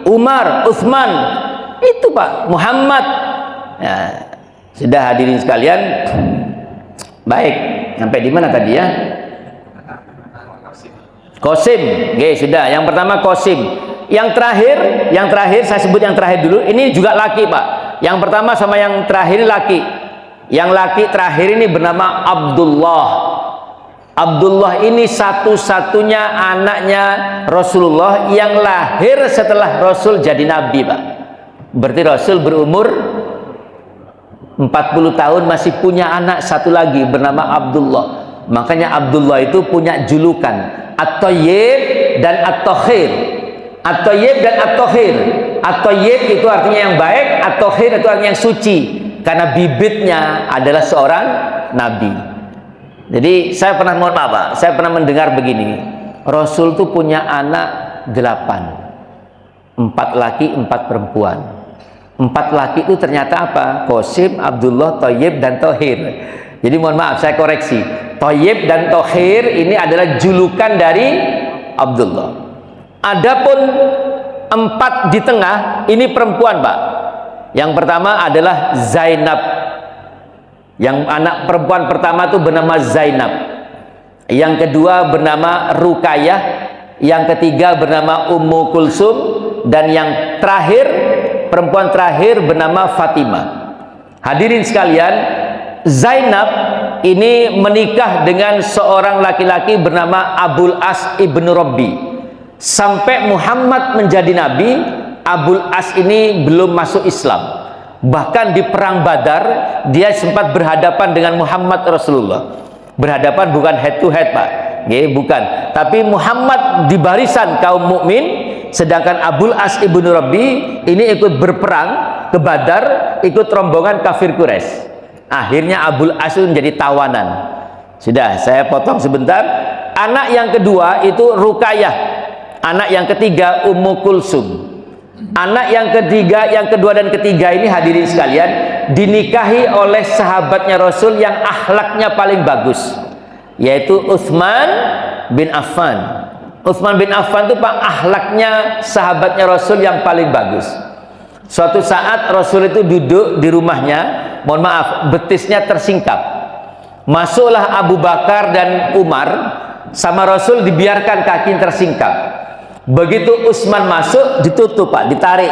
Umar, Utsman, itu Pak, Muhammad. Ya, sudah hadirin sekalian. Baik, sampai di mana tadi ya? Qasim. Oke, sudah. Yang pertama Qasim. Yang terakhir saya sebut yang terakhir dulu. Ini juga laki, Pak. Yang pertama sama yang terakhir laki. Yang laki terakhir ini bernama Abdullah. Abdullah ini satu-satunya anaknya Rasulullah yang lahir setelah Rasul jadi nabi, Pak. Berarti Rasul berumur 40 tahun masih punya anak satu lagi bernama Abdullah. Makanya Abdullah itu punya julukan At-Thayyib dan At-Takhir. At-Thayyib dan At-Takhir. At-Thayyib itu artinya yang baik, At-Takhir itu artinya yang suci, karena bibitnya adalah seorang nabi. Jadi saya pernah, mohon maaf Pak, saya pernah mendengar begini, Rasul itu punya anak 8, 4 laki 4 perempuan. 4 laki itu ternyata apa? Qasim, Abdullah, Thayyib dan Tahir. Jadi mohon maaf saya koreksi, Thayyib dan Tahir ini adalah julukan dari Abdullah. Adapun 4 di tengah ini perempuan, Pak. Yang pertama adalah Zainab. Yang anak perempuan pertama itu bernama Zainab. Yang kedua bernama Ruqayyah. Yang ketiga bernama Ummu Kulsum. Dan yang terakhir, perempuan terakhir bernama Fatimah. Hadirin sekalian, Zainab ini menikah dengan seorang laki-laki bernama Abul As ibnu Rabbi. Sampai Muhammad menjadi nabi, Abul As ini belum masuk Islam. Bahkan di perang Badar dia sempat berhadapan dengan Muhammad Rasulullah. Berhadapan bukan head to head, Pak. Bukan. Tapi Muhammad di barisan kaum mukmin, sedangkan Abul As ibnu Rabbi ini ikut berperang ke Badar, ikut rombongan kafir Quraisy. Akhirnya Abul As menjadi tawanan. Sudah, saya potong sebentar. Anak yang kedua itu Ruqayyah. Anak yang ketiga Ummu Kulsum. Anak yang ketiga, yang kedua dan ketiga ini hadirin sekalian dinikahi oleh sahabatnya Rasul yang akhlaknya paling bagus, yaitu Utsman bin Affan. Utsman bin Affan itu Pak, akhlaknya sahabatnya Rasul yang paling bagus. Suatu saat Rasul itu duduk di rumahnya, mohon maaf, betisnya tersingkap. Masuklah Abu Bakar dan Umar, sama Rasul dibiarkan kaki tersingkap. Begitu Utsman masuk, ditutup Pak, ditarik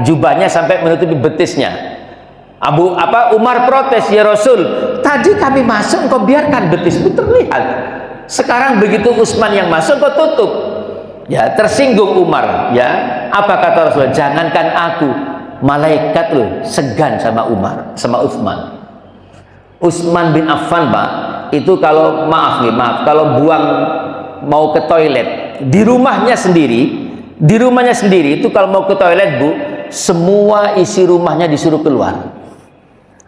jubahnya sampai menutupi betisnya. Umar protes, ya Rasul, tadi kami masuk engkau biarkan betismu terlihat. Sekarang begitu Utsman yang masuk kau tutup. Ya, tersinggung Umar, ya. Apa kata Rasul? Jangankan aku, malaikat loh segan sama Umar, sama Utsman. Utsman bin Affan, Pak, itu kalau kalau buang mau ke toilet di rumahnya sendiri itu kalau mau ke toilet, Bu, semua isi rumahnya disuruh keluar.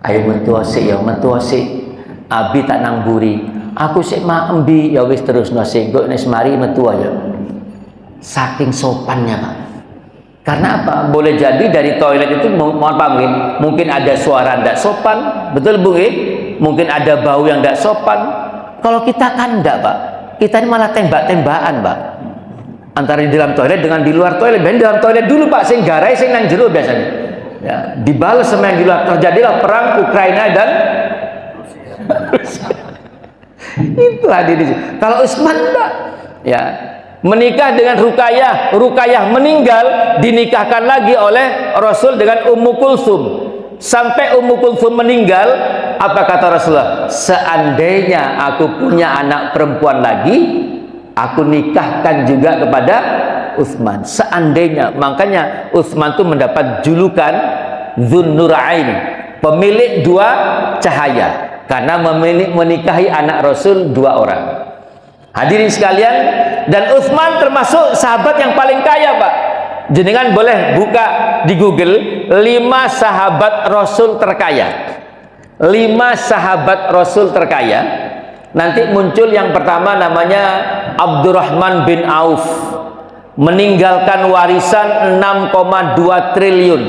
Ayo mentuasi ya, mentuasi. Abi tak nangburi. Aku sik mak embi ya wis terus nasi nggo nek mari metu ya. Saking sopannya, Pak. Karena apa? Boleh jadi dari toilet itu mohon paham mungkin ada suara ndak sopan, betul Bu? Mungkin ada bau yang ndak sopan. Kalau kita kan enggak, Pak. Kita ini malah tembak-tembakan, Pak. Antara di dalam toilet dengan di luar toilet. Ben dalam toilet dulu, Pak, sing garai sing nang jero biasanya. Ya, dibalas sama yang di luar. Terjadilah perang Ukraina dan itu hadir di sini. Kalau Utsman enggak, ya, menikah dengan Ruqayyah. Ruqayyah meninggal, dinikahkan lagi oleh Rasul dengan Ummu Kulsum. Sampai Ummu Kulsum meninggal, apa kata Rasulullah? Seandainya aku punya anak perempuan lagi, aku nikahkan juga kepada Utsman. Seandainya. Makanya Utsman itu mendapat julukan Dzunnurain, pemilik 2 cahaya, karena menikahi anak Rasul 2 orang. Hadirin sekalian, dan Utsman termasuk sahabat yang paling kaya, Pak. Jenengan boleh buka di Google 5 sahabat Rasul terkaya. 5 sahabat Rasul terkaya. Nanti muncul yang pertama namanya Abdurrahman bin Auf, meninggalkan warisan 6,2 triliun.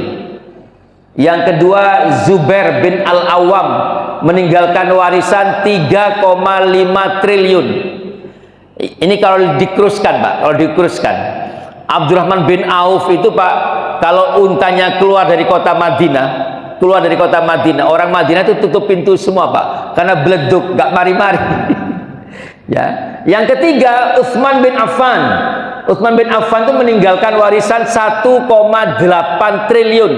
Yang kedua Zubair bin Al-Awwam, meninggalkan warisan 3,5 triliun. Ini kalau dikuruskan, Pak, kalau dikuruskan. Abdurrahman bin Auf itu, Pak, kalau untanya keluar dari kota Madinah, orang Madinah itu tutup pintu semua, Pak, karena beleduk, gak mari-mari. Ya. Yang ketiga Utsman bin Affan. Utsman bin Affan itu meninggalkan warisan 1,8 triliun.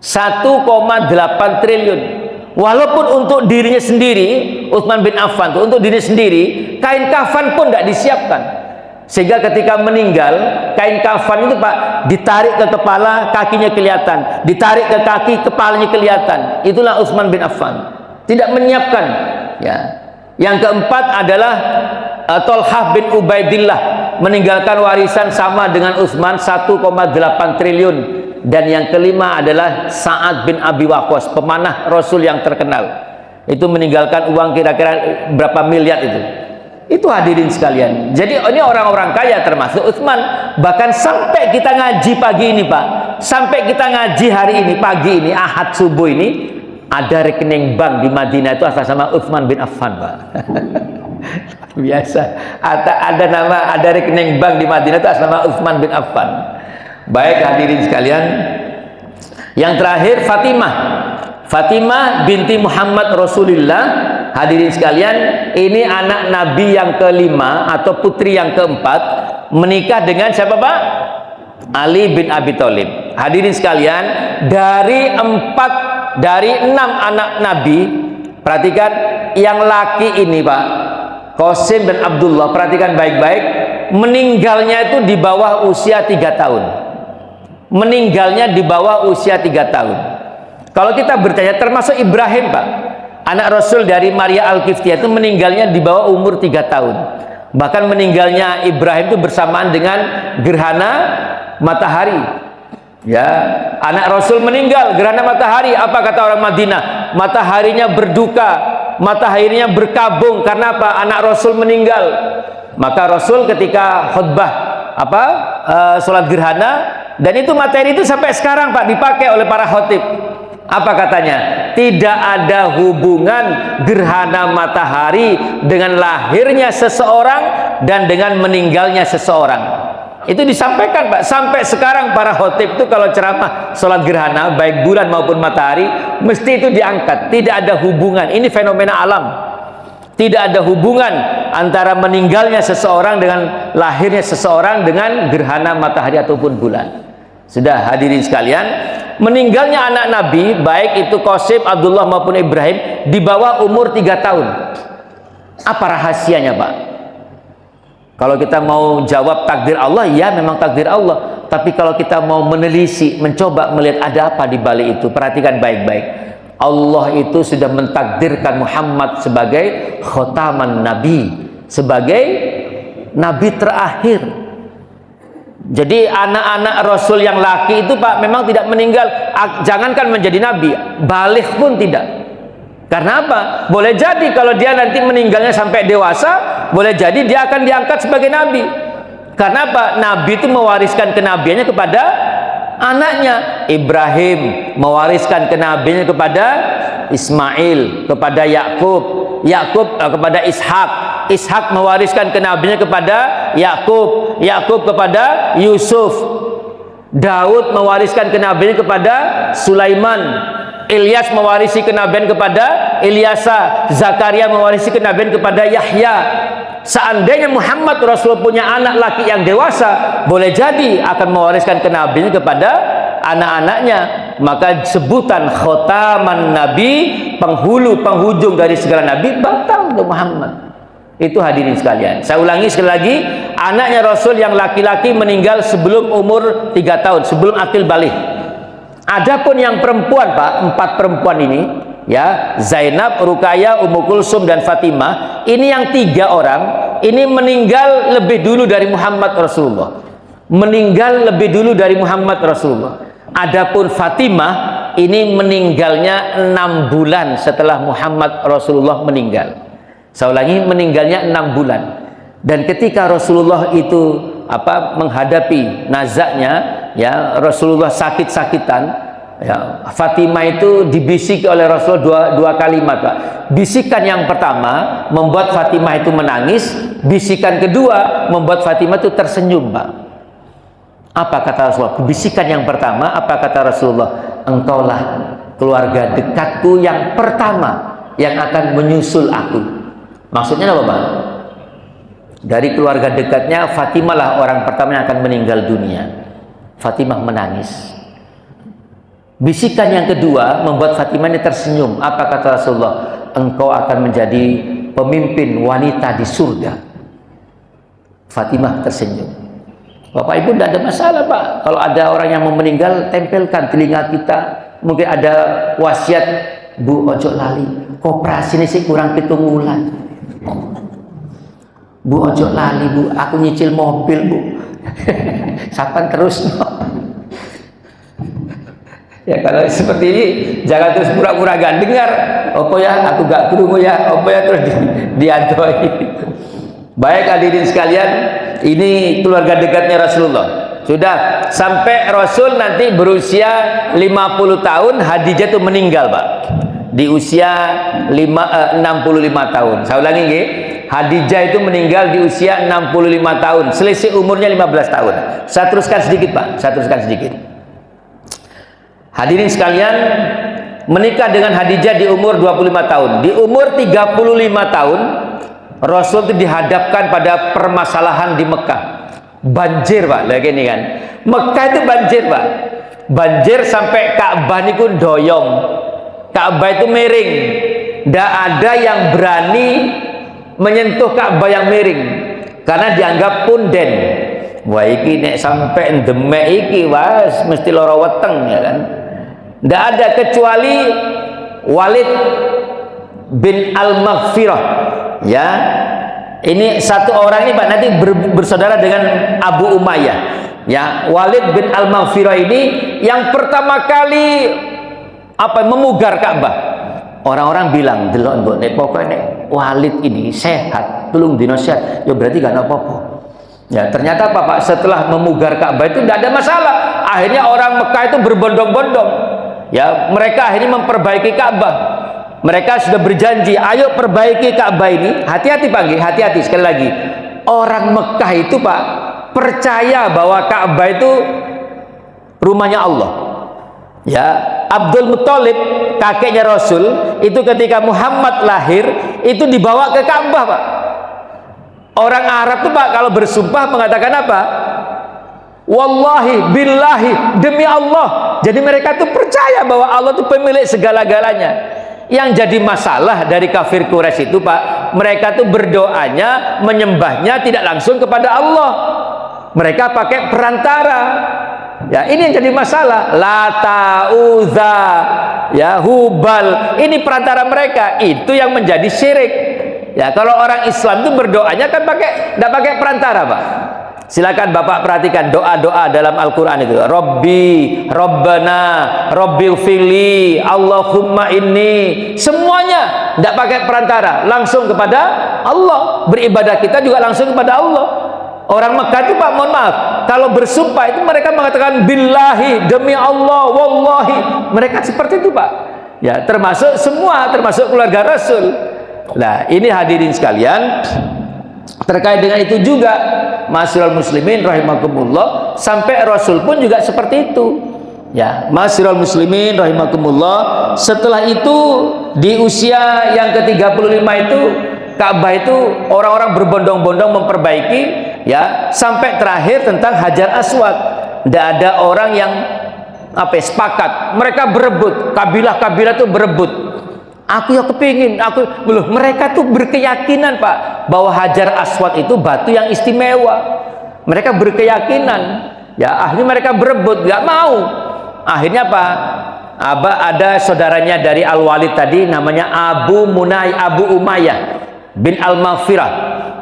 1,8 triliun. Walaupun untuk dirinya sendiri, Utsman bin Affan itu untuk dirinya sendiri, kain kafan pun tidak disiapkan. Sehingga ketika meninggal, kain kafan itu Pak ditarik ke kepala, kakinya kelihatan, ditarik ke kaki, kepalanya kelihatan. Itulah Utsman bin Affan. Tidak menyiapkan. Ya. Yang keempat adalah Tolhah bin Ubaidillah, meninggalkan warisan sama dengan Utsman 1,8 triliun. Dan yang kelima adalah Sa'ad bin Abi Waqqas, pemanah Rasul yang terkenal. Itu meninggalkan uang kira-kira berapa miliar itu. Itu hadirin sekalian. Jadi ini orang-orang kaya termasuk Utsman. Bahkan sampai kita ngaji pagi ini Pak, sampai kita ngaji hari ini pagi ini Ahad subuh ini, ada rekening bank di Madinah itu atas nama Utsman bin Affan Pak. Biasa. Ada nama, ada rekening bank di Madinah itu atas nama Utsman bin Affan. Baik hadirin sekalian. Yang terakhir Fatimah. Fatimah binti Muhammad Rasulullah. Hadirin sekalian, ini anak Nabi yang kelima atau putri yang keempat, menikah dengan siapa Pak? Ali bin Abi Thalib. Hadirin sekalian, dari 6 anak Nabi, perhatikan yang laki ini Pak, Qasim dan Abdullah, perhatikan baik-baik, meninggalnya itu di bawah usia 3 tahun. Meninggalnya di bawah usia 3 tahun. Kalau kita bertanya, termasuk Ibrahim Pak, anak Rasul dari Maria Al-Qiftiyah itu meninggalnya di bawah umur 3 tahun. Bahkan meninggalnya Ibrahim itu bersamaan dengan gerhana matahari. Ya, anak Rasul meninggal gerhana matahari. Apa kata orang Madinah? Mataharinya berduka, mataharinya berkabung. Karena apa? Anak Rasul meninggal. Maka Rasul ketika khutbah sholat gerhana, dan itu materi itu sampai sekarang Pak dipakai oleh para khotib. Apa katanya? Tidak ada hubungan gerhana matahari dengan lahirnya seseorang dan dengan meninggalnya seseorang. Itu disampaikan Pak. Sampai sekarang para khotib itu kalau ceramah sholat gerhana, baik bulan maupun matahari, mesti itu diangkat. Tidak ada hubungan. Ini fenomena alam. Tidak ada hubungan antara meninggalnya seseorang dengan lahirnya seseorang dengan gerhana matahari ataupun bulan. Sudah hadirin sekalian, meninggalnya anak Nabi, baik itu Qasim, Abdullah maupun Ibrahim, di bawah umur 3 tahun. Apa rahasianya Pak? Kalau kita mau jawab takdir Allah, ya memang takdir Allah. Tapi kalau kita mau menelisik, mencoba melihat ada apa di balik itu, perhatikan baik-baik. Allah itu sudah mentakdirkan Muhammad sebagai khotaman Nabi, sebagai Nabi terakhir. Jadi anak-anak Rasul yang laki itu Pak memang tidak meninggal. Jangankan menjadi Nabi, baligh pun tidak. Karena apa? Boleh jadi kalau dia nanti meninggalnya sampai dewasa, boleh jadi dia akan diangkat sebagai Nabi. Karena apa? Nabi itu mewariskan kenabiannya kepada anaknya. Ibrahim mewariskan kenabiannya kepada Ismail, kepada Yakub, Yakub kepada Ishak, Ishak mewariskan kenabiannya kepada Yakub, Yakub kepada Yusuf, Daud mewariskan kenabiannya kepada Sulaiman, Ilyas mewarisi kenabian kepada Ilyasa, Zakaria mewarisi kenabian kepada Yahya. Seandainya Muhammad Rasul punya anak laki yang dewasa, boleh jadi akan mewariskan kenabian kepada anak-anaknya. Maka sebutan khotaman Nabi, penghulu penghujung dari segala Nabi, batal untuk Muhammad. Itu hadirin sekalian. Saya ulangi sekali lagi, anaknya Rasul yang laki-laki meninggal sebelum umur 3 tahun, sebelum akil baligh. Adapun yang perempuan Pak, 4 perempuan ini, ya, Zainab, Ruqayyah, Ummu Kulsum dan Fatimah, ini yang 3 orang ini meninggal lebih dulu dari Muhammad Rasulullah. Meninggal lebih dulu dari Muhammad Rasulullah. Adapun Fatimah ini meninggalnya 6 bulan setelah Muhammad Rasulullah meninggal. Saya ulangi, meninggalnya 6 bulan. Dan ketika Rasulullah itu menghadapi nazaknya, ya, Rasulullah sakit-sakitan, ya, Fatimah itu dibisiki oleh Rasulullah dua kalimat Pak. Bisikan yang pertama membuat Fatimah itu menangis, bisikan kedua membuat Fatimah itu tersenyum Pak. Apa kata Rasulullah? Bisikan yang pertama, apa kata Rasulullah? Engkaulah keluarga dekatku yang pertama yang akan menyusul aku. Maksudnya apa Pak? Dari keluarga dekatnya Fatimah lah orang pertama yang akan meninggal dunia. Fatimah menangis. Bisikan yang kedua membuat Fatimah ini tersenyum. Apa kata Rasulullah? Engkau akan menjadi pemimpin wanita di surga. Fatimah tersenyum. Bapak Ibu, tidak ada masalah Pak. Kalau ada orang yang mau meninggal, tempelkan telinga kita. Mungkin ada wasiat, Bu ojo lali, koperasi ini sih kurang 7 wulan. Bu ojo lali Bu, aku nyicil mobil Bu. Sapan terus. Ya kalau seperti ini jangan terus pura-pura gak dengar. Opo ya, aku gak krungu ya. Opo ya, terus diadoi. Baik hadirin sekalian, ini keluarga dekatnya Rasulullah. Sudah sampai Rasul nanti berusia 50 tahun, Khadijah itu meninggal Pak. Di usia 65 tahun. Saya ulangi nggih. Khadijah itu meninggal di usia 65 tahun. Selisih umurnya 15 tahun. Saya teruskan sedikit Pak, saya teruskan sedikit. Hadirin sekalian, menikah dengan Khadijah di umur 25 tahun. Di umur 35 tahun, Rasul itu dihadapkan pada permasalahan di Mekah. Banjir Pak, lagi ini kan. Mekah itu banjir Pak. Banjir sampai Ka'bah ini pun doyong. Ka'bah itu miring. Tidak ada yang berani menyentuh Ka'bah yang miring. Karena dianggap punden. Wah iki nek sampai demek iki was mesti lara weteng ya kan. Tidak ada kecuali Walid bin Al-Maghfirah. Ya, ini satu orang ini Pak nanti bersaudara dengan Abu Umayyah. Ya, Walid bin Al-Maghfirah ini yang pertama kali memugar Ka'bah. Orang-orang bilang, delok mbok nek pokoke nek Walid ini sehat, tulung dino sehat, ya berarti gak apa-apa. Ya, ternyata Pak setelah memugar Ka'bah itu tidak ada masalah. Akhirnya orang Mekah itu berbondong-bondong. Ya, mereka akhirnya memperbaiki Ka'bah. Mereka sudah berjanji, ayo perbaiki Ka'bah ini. Hati-hati Pak, hati-hati sekali lagi. Orang Mekah itu Pak percaya bahwa Ka'bah itu rumahnya Allah. Ya, Abdul Muthalib kakeknya Rasul itu ketika Muhammad lahir itu dibawa ke Ka'bah Pak. Orang Arab tuh Pak kalau bersumpah mengatakan apa? Wallahi, billahi, demi Allah. Jadi mereka tuh percaya bahwa Allah itu pemilik segala-galanya. Yang jadi masalah dari kafir Quraisy itu Pak, mereka tuh berdoanya, menyembahnya tidak langsung kepada Allah. Mereka pakai perantara. Ya, ini yang jadi masalah. Lata, Uzza, ya, Hubal, ini perantara mereka. Itu yang menjadi syirik. Ya, kalau orang Islam itu berdoanya kan tidak pakai perantara Pak. Silakan Bapak perhatikan doa-doa dalam Al-Quran itu. Rabbi, Rabbana, Rabbil fili, Allahumma inni. Semuanya tidak pakai perantara, langsung kepada Allah. Beribadah kita juga langsung kepada Allah. Orang Mekah itu Pak, mohon maaf, kalau bersumpah itu mereka mengatakan billahi, demi Allah, wallahi. Mereka seperti itu Pak. Ya, termasuk semua, termasuk keluarga Rasul. Nah, ini hadirin sekalian, terkait dengan itu juga Ma'asyiral muslimin rahimakumullah, sampai Rasul pun juga seperti itu. Ya, Ma'asyiral muslimin rahimakumullah, setelah itu di usia yang ke-35 itu Ka'bah itu orang-orang berbondong-bondong memperbaiki, ya, sampai terakhir tentang Hajar Aswad. Tidak ada orang yang sepakat. Mereka berebut, kabilah-kabilah itu berebut. Aku ya kepingin, mereka tuh berkeyakinan Pak bahwa Hajar Aswad itu batu yang istimewa. Mereka berkeyakinan, ya, akhirnya mereka berebut, nggak mau. Akhirnya Pak, ada saudaranya dari Al-Walid tadi, namanya Abu Umayyah bin Al-Maghfirah.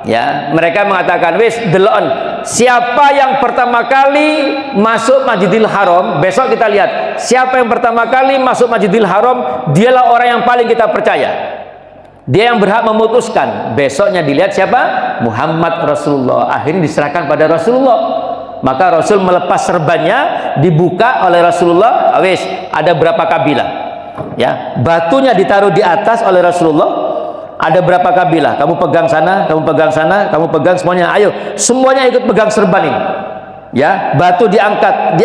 Ya, mereka mengatakan, wis delon, siapa yang pertama kali masuk Masjidil Haram, besok kita lihat siapa yang pertama kali masuk Masjidil Haram, dialah orang yang paling kita percaya. Dia yang berhak memutuskan. Besoknya dilihat siapa? Muhammad Rasulullah. Akhirnya diserahkan pada Rasulullah. Maka Rasul melepas serbannya, dibuka oleh Rasulullah. Wis, ada berapa kabilah? Ya, batunya ditaruh di atas oleh Rasulullah. Ada berapa kabilah? Kamu pegang sana, kamu pegang sana, kamu pegang semuanya. Ayo, semuanya ikut pegang serban ini. Ya, batu diangkat.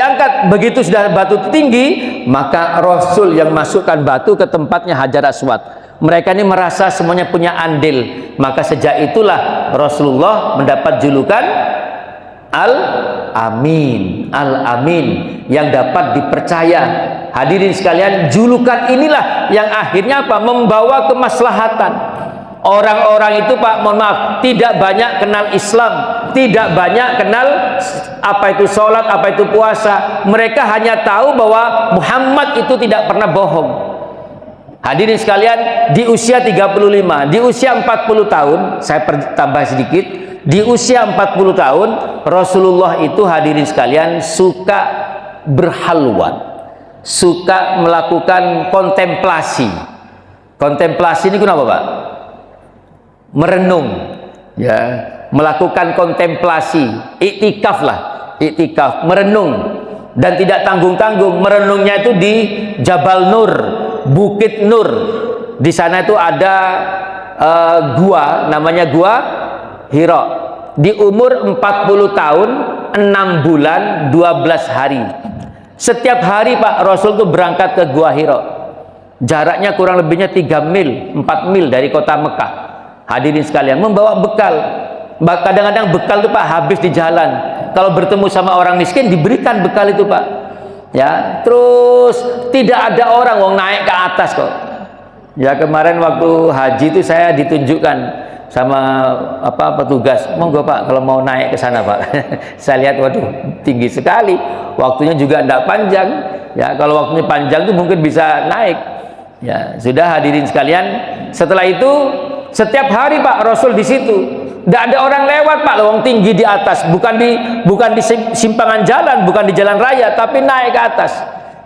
Begitu sudah batu tinggi, maka Rasul yang masukkan batu ke tempatnya Hajar Aswad. Mereka ini merasa semuanya punya andil. Maka sejak itulah Rasulullah mendapat julukan Al-Amin, Al-Amin, yang dapat dipercaya. Hadirin sekalian, julukan inilah yang akhirnya apa? Membawa kemaslahatan. Orang-orang itu Pak, mohon maaf, tidak banyak kenal Islam, tidak banyak kenal apa itu sholat, apa itu puasa. Mereka hanya tahu bahwa Muhammad itu tidak pernah bohong. Hadirin sekalian, di usia 35, di usia 40 tahun, saya tambah sedikit, di usia 40 tahun, Rasulullah itu hadirin sekalian suka berhalwat, suka melakukan kontemplasi. Kontemplasi ini kenapa Pak? Merenung, ya, melakukan kontemplasi, iktikaf lah, iktikaf, merenung, dan tidak tanggung-tanggung. Merenungnya itu di Jabal Nur, Bukit Nur. Di sana itu ada gua, namanya gua Hira. Di umur 40 tahun, 6 bulan, 12 hari. Setiap hari Pak, Rasul itu berangkat ke gua Hira. Jaraknya kurang lebihnya 3 mil, 4 mil dari kota Mekah. Hadirin sekalian, membawa bekal. Kadang-kadang bekal itu Pak habis di jalan. Kalau bertemu sama orang miskin, diberikan bekal itu Pak. Ya, terus tidak ada orang wong naik ke atas kok. Ya, kemarin waktu haji itu saya ditunjukkan sama petugas, monggo Pak kalau mau naik ke sana Pak. Saya lihat waduh tinggi sekali, waktunya juga tidak panjang. Ya, kalau waktunya panjang itu mungkin bisa naik. Ya, sudah hadirin sekalian, setelah itu setiap hari Pak Rasul di situ. Tidak ada orang lewat Pak, lawang tinggi di atas, bukan di simpangan jalan, bukan di jalan raya, tapi naik ke atas.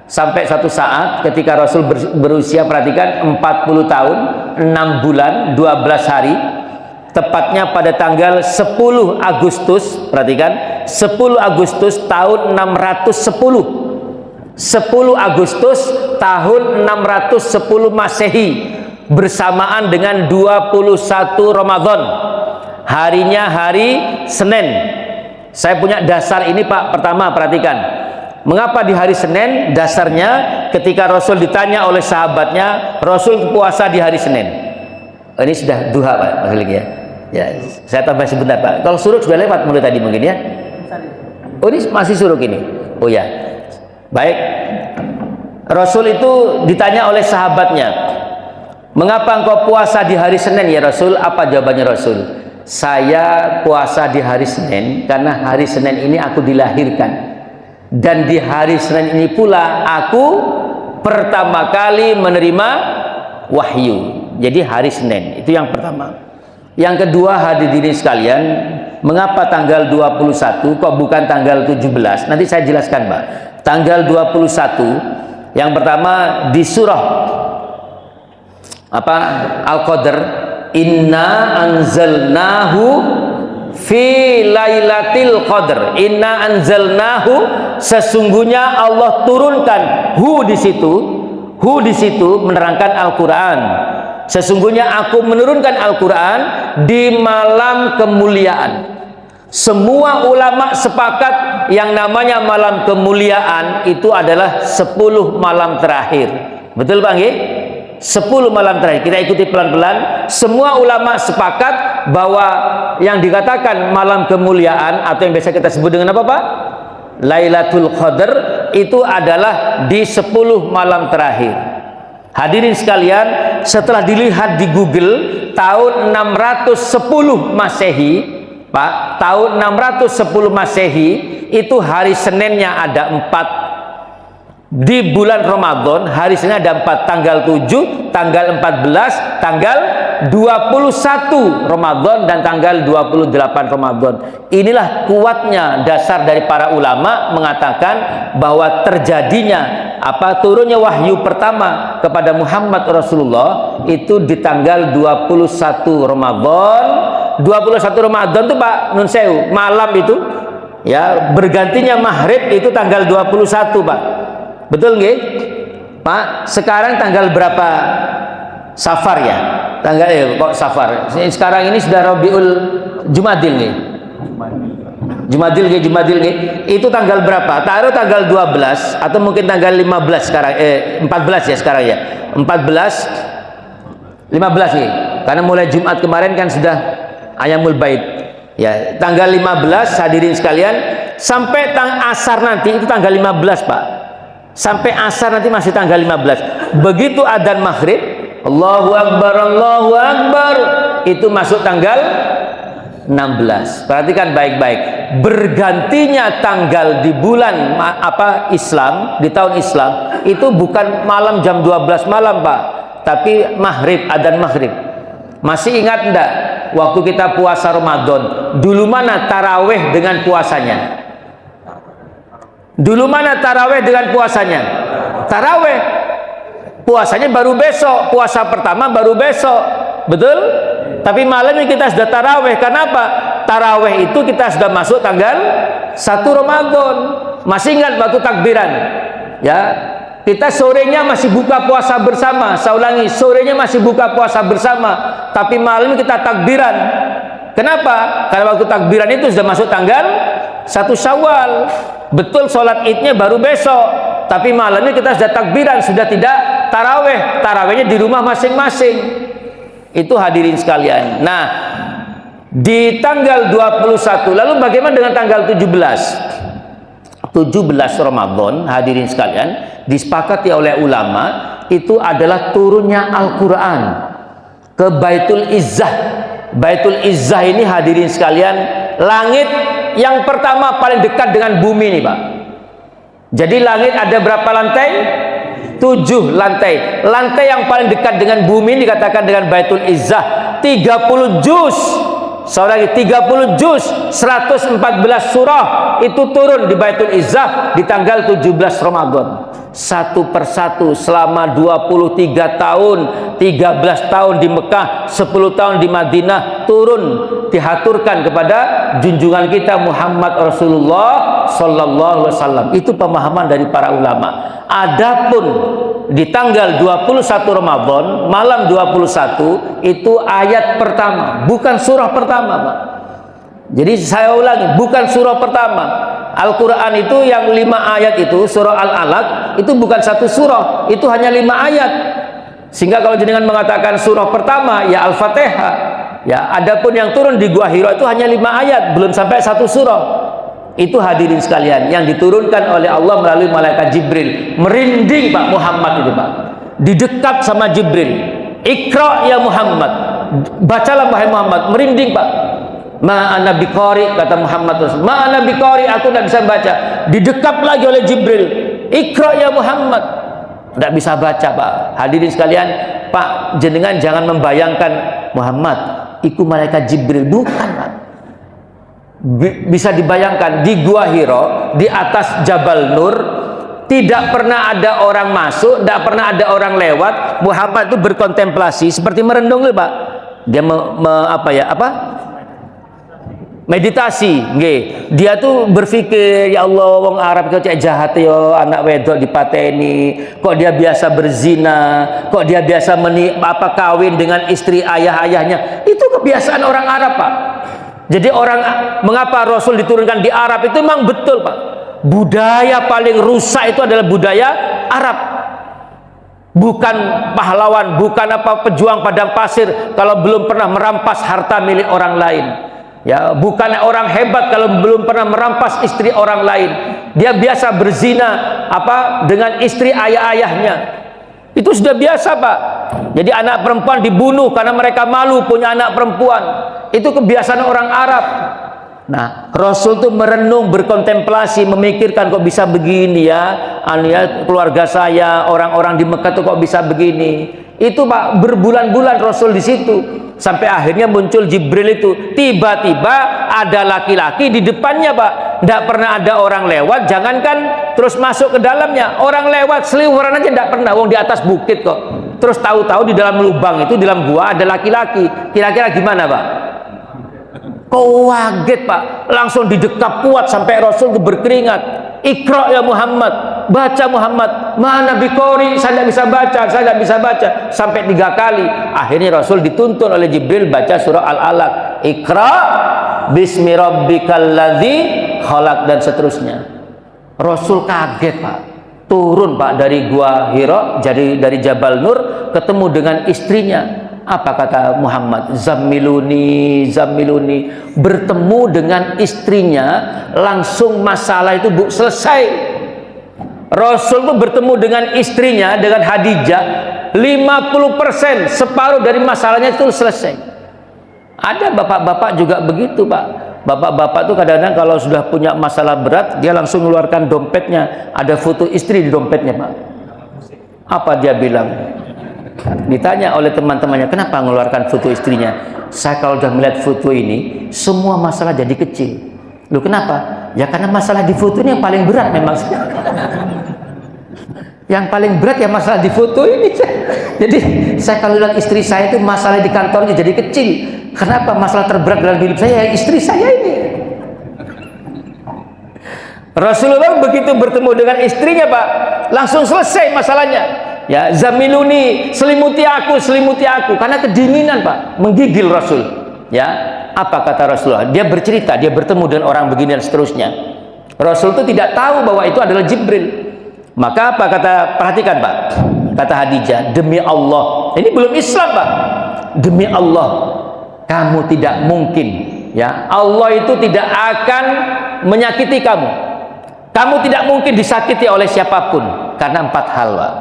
Sampai satu saat ketika Rasul berusia, perhatikan, 40 tahun, 6 bulan, 12 hari, tepatnya pada tanggal 10 Agustus, perhatikan, 10 Agustus tahun 610. 10 Agustus tahun 610 Masehi, bersamaan dengan 21 Ramadan. Harinya hari Senin. Saya punya dasar ini Pak. Pertama, perhatikan, mengapa di hari Senin? Dasarnya ketika Rasul ditanya oleh sahabatnya, Rasul puasa di hari Senin. Ini sudah duha Pak, maksudnya ya. Saya tambah sebentar Pak. Kalau suruk sudah lewat mulai tadi mungkin ya. Oh, ini masih suruk ini. Oh ya, baik. Rasul itu ditanya oleh sahabatnya, mengapa engkau puasa di hari Senin ya Rasul? Apa jawabannya Rasul? Saya puasa di hari Senin karena hari Senin ini aku dilahirkan, dan di hari Senin ini pula aku pertama kali menerima wahyu. Jadi hari Senin itu yang pertama. Yang kedua, hadirin sekalian, mengapa tanggal 21 kok bukan tanggal 17? Nanti saya jelaskan Pak. Tanggal 21 yang pertama di surah Al-Qadr, inna anzalnahu fi lailatul qadr. Inna anzalnahu, sesungguhnya Allah turunkan di situ menerangkan Al-Qur'an. Sesungguhnya aku menurunkan Al-Qur'an di malam kemuliaan. Semua ulama sepakat yang namanya malam kemuliaan itu adalah 10 malam terakhir. Betul Bang nggih? 10 malam terakhir. Kita ikuti pelan-pelan. Semua ulama sepakat bahwa yang dikatakan malam kemuliaan atau yang biasa kita sebut dengan apa Pak? Lailatul Qadar itu adalah di 10 malam terakhir. Hadirin sekalian, setelah dilihat di Google tahun 610 Masehi, Pak, tahun 610 Masehi itu hari Seninnya ada 4. Di bulan Ramadan hari Senin ada 4, tanggal 7, tanggal 14, tanggal 21 Ramadan dan tanggal 28 Ramadan. Inilah kuatnya dasar dari para ulama mengatakan bahwa terjadinya turunnya wahyu pertama kepada Muhammad Rasulullah itu di tanggal 21 Ramadan. 21 Ramadan itu Pak Nun Sewu, malam itu ya, bergantinya maghrib itu tanggal 21 Pak. Betul nggih Pak? Sekarang tanggal berapa Safar ya? Tanggal kok Safar? Sekarang ini sudah Rabiul Jumadil nih. Jumadil nggih. Itu tanggal berapa? Taruh tanggal 12 atau mungkin tanggal 15 sekarang 14 ya sekarang ya. 15 nih. Karena mulai Jumat kemarin kan sudah Ayamul Bait. Ya, tanggal 15 hadirin sekalian, sampai asar nanti itu tanggal 15, Pak. Sampai asar nanti masih tanggal 15. Begitu adzan maghrib, Allahu Akbar, itu masuk tanggal 16. Perhatikan baik-baik. Bergantinya tanggal di bulan Islam, di tahun Islam, itu bukan malam jam 12 malam, Pak, tapi maghrib, adzan maghrib. Masih ingat enggak waktu kita puasa Ramadan, dulu mana taraweh dengan puasanya? Dulu mana taraweh dengan puasanya? Taraweh puasanya baru besok, puasa pertama baru besok, betul? Tapi malam ini kita sudah taraweh. Kenapa? Taraweh itu kita sudah masuk tanggal 1 Ramadan. Masih ingat waktu takbiran? Ya, kita sorenya masih buka puasa bersama. Saya ulangi, sorenya masih buka puasa bersama, tapi malam kita takbiran. Kenapa? Karena waktu takbiran itu sudah masuk tanggal 1 Syawal. Betul, sholat idnya baru besok, tapi malamnya kita sudah takbiran, sudah tidak taraweh. Tarawehnya di rumah masing-masing. Itu hadirin sekalian. Nah, di tanggal 21, lalu bagaimana dengan tanggal 17? 17 Ramadan, hadirin sekalian, disepakati oleh ulama, itu adalah turunnya Al-Quran ke Baitul Izzah. Baitul Izzah ini, hadirin sekalian, langit yang pertama paling dekat dengan bumi ini, Pak. Jadi langit ada berapa lantai? 7 lantai. Lantai yang paling dekat dengan bumi ini dikatakan dengan Baitul Izzah. 30 juz, lagi 30 juz, 114 surah itu turun di Baitul Izzah di tanggal 17 Ramadan. Satu persatu selama 23 tahun, 13 tahun di Mekah, 10 tahun di Madinah, turun dihaturkan kepada junjungan kita Muhammad Rasulullah Sallallahu Alaihi Wasallam. Itu pemahaman dari para ulama. Adapun di tanggal 21 Ramadan, malam 21, itu ayat pertama, bukan surah pertama, Pak. Jadi saya ulangi, bukan surah pertama. Al-Quran itu yang 5 ayat itu, surah Al-Alaq, itu bukan satu surah, itu hanya 5 ayat. Sehingga kalau jenengan mengatakan surah pertama, ya Al-Fatihah. Ya, adapun yang turun di Gua Hira itu hanya 5 ayat, belum sampai satu surah. Itu hadirin sekalian yang diturunkan oleh Allah melalui malaikat Jibril. Merinding Pak Muhammad itu, Pak. Didekap sama Jibril. Iqra ya Muhammad. Bacalah wahai Muhammad. Merinding, Pak. Ma'ana biqari, kata Muhammad Rasul. Ma'ana biqari, aku tidak bisa baca. Didekap lagi oleh Jibril. Iqra ya Muhammad. Tidak bisa baca, Pak. Hadirin sekalian, Pak, jenengan jangan membayangkan Muhammad itu malaikat Jibril. Bukan, Pak. Bisa dibayangkan di Gua Hira, di atas Jabal Nur, tidak pernah ada orang masuk, tidak pernah ada orang lewat. Muhammad itu berkontemplasi seperti merenung, Pak. Dia meditasi, nggih. Dia tuh berpikir, ya Allah, wong Arab kok cek jahat yo, anak wedok dipateni, kok dia biasa berzina, kok dia biasa kawin dengan istri ayah-ayahnya. Itu kebiasaan orang Arab, Pak. Jadi mengapa Rasul diturunkan di Arab itu memang betul, Pak. Budaya paling rusak itu adalah budaya Arab. Bukan pahlawan, bukan pejuang padang pasir kalau belum pernah merampas harta milik orang lain. Ya, bukan orang hebat kalau belum pernah merampas istri orang lain. Dia biasa berzina dengan istri ayah-ayahnya. Itu sudah biasa, Pak. Jadi anak perempuan dibunuh karena mereka malu punya anak perempuan. Itu kebiasaan orang Arab. Nah, Rasul tuh merenung, berkontemplasi, memikirkan kok bisa begini ya, keluarga saya, orang-orang di Mekah tuh kok bisa begini. Itu, Pak, berbulan-bulan Rasul di situ. Sampai akhirnya muncul Jibril itu. Tiba-tiba ada laki-laki di depannya, Pak. Tidak pernah ada orang lewat, jangankan terus masuk ke dalamnya. Orang lewat seliweran aja tidak pernah. Wong di atas bukit kok. Terus tahu-tahu di dalam lubang itu, di dalam gua ada laki-laki. Kira-kira gimana, Pak? Kok kaget, Pak. Langsung didekap kuat sampai Rasul itu berkeringat. Iqra ya Muhammad, baca Muhammad. Mana biqori, saya tidak bisa baca, saya tidak bisa baca. Sampai 3 kali. Akhirnya Rasul dituntun oleh Jibril baca surah Al-Alaq. Iqra bismi rabbikal ladzi khalaq, dan seterusnya. Rasul kaget, Pak. Turun, Pak, dari Gua Hira, jadi dari Jabal Nur, ketemu dengan istrinya. Apa kata Muhammad? Zammiluni, zammiluni. Bertemu dengan istrinya, langsung masalah itu selesai. Rasul itu bertemu dengan istrinya, dengan Khadijah, 50%, separuh dari masalahnya itu selesai. Ada bapak-bapak juga begitu, Pak. Bapak-bapak tuh kadang-kadang kalau sudah punya masalah berat, dia langsung mengeluarkan dompetnya, ada foto istri di dompetnya, Pak. Apa dia bilang? Ditanya oleh teman-temannya, kenapa mengeluarkan foto istrinya? Saya kalau sudah melihat foto ini, semua masalah jadi kecil. Loh, kenapa? Ya karena masalah di foto ini yang paling berat memang. Yang paling berat ya masalah di foto ini. Jadi saya kalau lihat istri saya itu masalah di kantornya jadi kecil. Kenapa? Masalah terberat dalam hidup saya ya istri saya ini. Rasulullah begitu bertemu dengan istrinya, Pak, langsung selesai masalahnya. Ya, zamiluni, selimuti aku, karena kedinginan, Pak, menggigil Rasul. Ya, apa kata Rasulullah? Dia bercerita, dia bertemu dengan orang begini dan seterusnya. Rasul itu tidak tahu bahwa itu adalah Jibril. Maka apa kata, perhatikan, Pak, kata Khadijah, demi Allah, ini belum Islam, Pak, demi Allah, kamu tidak mungkin, ya, Allah itu tidak akan menyakiti kamu. Kamu tidak mungkin disakiti oleh siapapun karena 4 hal, Pak.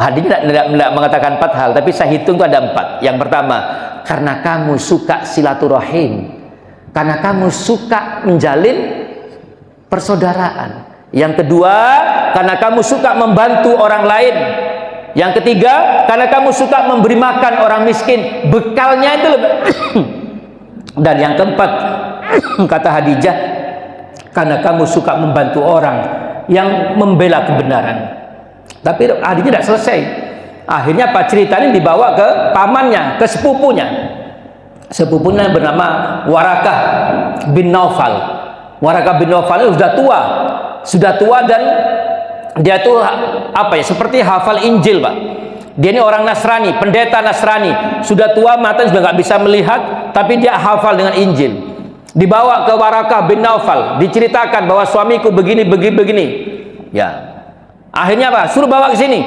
Hadis tidak mengatakan 4 hal, tapi saya hitung itu ada 4. Yang pertama, karena kamu suka silaturahim, karena kamu suka menjalin persaudaraan. Yang kedua, karena kamu suka membantu orang lain. Yang ketiga, karena kamu suka memberi makan orang miskin, bekalnya itu lebih. Dan yang keempat, kata Khadijah, karena kamu suka membantu orang yang membela kebenaran. Tapi hadisnya tidak selesai. Akhirnya Pak, cerita ini dibawa ke pamannya, ke sepupunya. Sepupunya bernama Warakah bin Naufal. Warakah bin Naufal itu sudah tua dan dia tuh apa ya, seperti hafal Injil, Pak. Dia ini orang Nasrani, pendeta Nasrani, sudah tua, mata sudah nggak bisa melihat, tapi dia hafal dengan Injil. Dibawa ke Warakah bin Naufal, diceritakan bahwa suamiku begini. Ya. Akhirnya apa? Suruh bawa ke sini.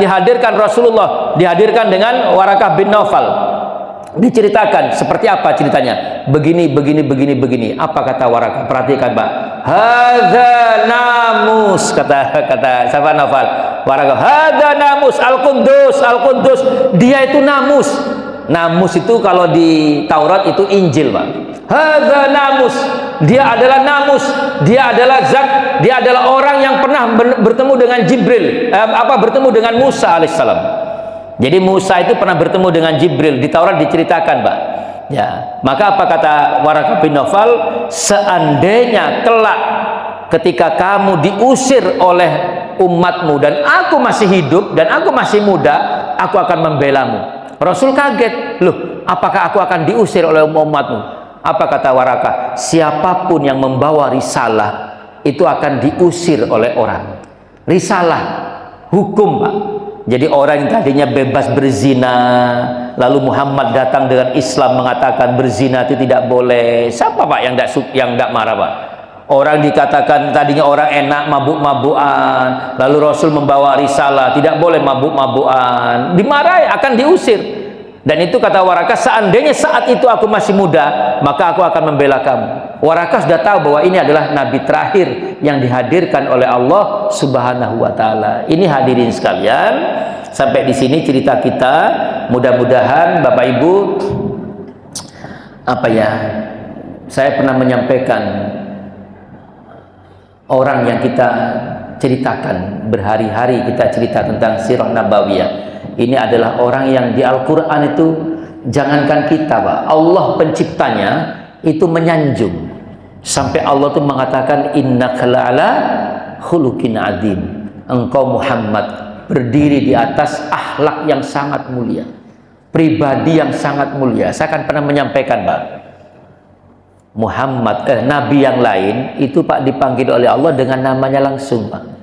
Dihadirkan Rasulullah, dihadirkan dengan Warakah bin Naufal. Diceritakan seperti apa ceritanya. Begini. Apa kata Warakah? Perhatikan, Pak. Hadza namus, kata siapa? Naufal. Warakah, hadza namus al-Qudus. Dia itu namus. Namus itu kalau di Taurat itu Injil, Pak. Hadza namus, dia adalah namus, dia adalah zat, dia adalah orang yang pernah bertemu dengan Jibril, bertemu dengan Musa alaihissalam. Jadi Musa itu pernah bertemu dengan Jibril, di Taurat diceritakan, Pak. Ya, maka apa kata Warakah bin Naufal? Seandainya kelak ketika kamu diusir oleh umatmu dan aku masih hidup dan aku masih muda, aku akan membelamu. Rasul kaget, loh, apakah aku akan diusir oleh umatmu? Apa kata Warakah? Siapapun yang membawa risalah itu akan diusir oleh orang. Risalah, hukum, Pak. Jadi orang yang tadinya bebas berzina, lalu Muhammad datang dengan Islam mengatakan berzina itu tidak boleh. Siapa, Pak, yang tidak marah, Pak? Orang dikatakan tadinya orang enak mabuk-mabukan, lalu Rasul membawa risalah tidak boleh mabuk-mabukan, dimarahi, akan diusir. Dan itu kata Warakah, seandainya saat itu aku masih muda, maka aku akan membela kamu. Warakah sudah tahu bahwa ini adalah nabi terakhir yang dihadirkan oleh Allah Subhanahu wa taala. Ini hadirin sekalian, sampai di sini cerita kita. Mudah-mudahan Bapak Ibu, saya pernah menyampaikan orang yang kita ceritakan berhari-hari, kita cerita tentang sirah nabawiyah. Ini adalah orang yang di Al-Quran itu, jangankan kita, Pak, Allah penciptanya itu menyanjung. Sampai Allah itu mengatakan, innaka la'ala khuluqin adzim. Engkau Muhammad berdiri di atas akhlak yang sangat mulia, pribadi yang sangat mulia. Saya akan pernah menyampaikan, Pak, Nabi yang lain itu, Pak, dipanggil oleh Allah dengan namanya langsung, Pak.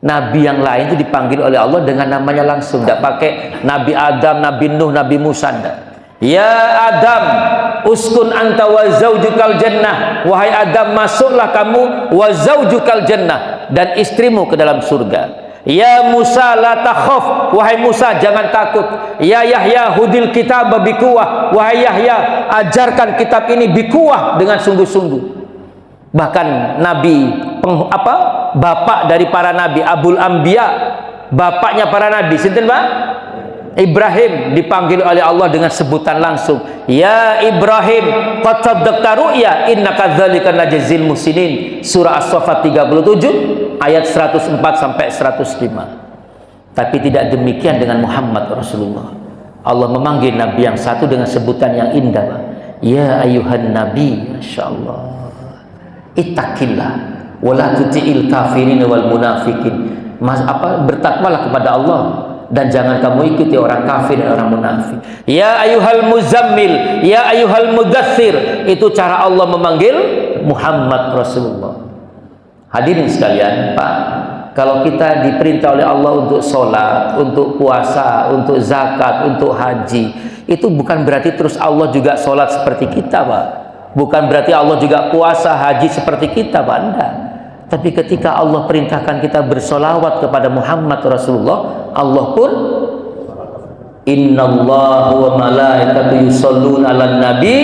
Nabi yang lain itu dipanggil oleh Allah dengan namanya langsung, tidak pakai Nabi Adam, Nabi Nuh, Nabi Musa. Ya Adam, uskun anta wa zaujukal jannah. Wahai Adam, masuklah kamu wa zaujukal jannah, dan istrimu ke dalam surga. Ya Musa la takhaf, wahai Musa jangan takut. Ya Yahya hudil kitab bikuwah, wahai Yahya ajarkan kitab ini bikuwah, dengan sungguh-sungguh. Bahkan Nabi bapak dari para nabi, Abul Anbiya, bapaknya para nabi, sinten Pak? Ibrahim, dipanggil oleh Allah dengan sebutan langsung, ya Ibrahim qad saddaqta ru'ya innaka dzalika najzil muhsinin. Surah As-Saffat 37 ayat 104 sampai 105. Tapi tidak demikian dengan Muhammad Rasulullah. Allah memanggil nabi yang satu dengan sebutan yang indah, Pak. Ya ayuhan nabi, masyaallah, ittaqillah wala tuti'il kafirin wal munafikin. Bertakwalah kepada Allah dan jangan kamu ikuti orang kafir dan orang munafik. Ya ayuhal muzammil, ya ayuhal mudaththir. Itu cara Allah memanggil Muhammad Rasulullah. Hadirin sekalian, Pak, kalau kita diperintah oleh Allah untuk sholat, untuk puasa, untuk zakat, untuk haji, itu bukan berarti terus Allah juga sholat seperti kita, Pak. Bukan berarti Allah juga puasa, haji seperti kita, Pak. Enggak. Tapi ketika Allah perintahkan kita bersolawat kepada Muhammad Rasulullah, Allah pun innallaha wa malaikatahu yusholluna 'alan nabi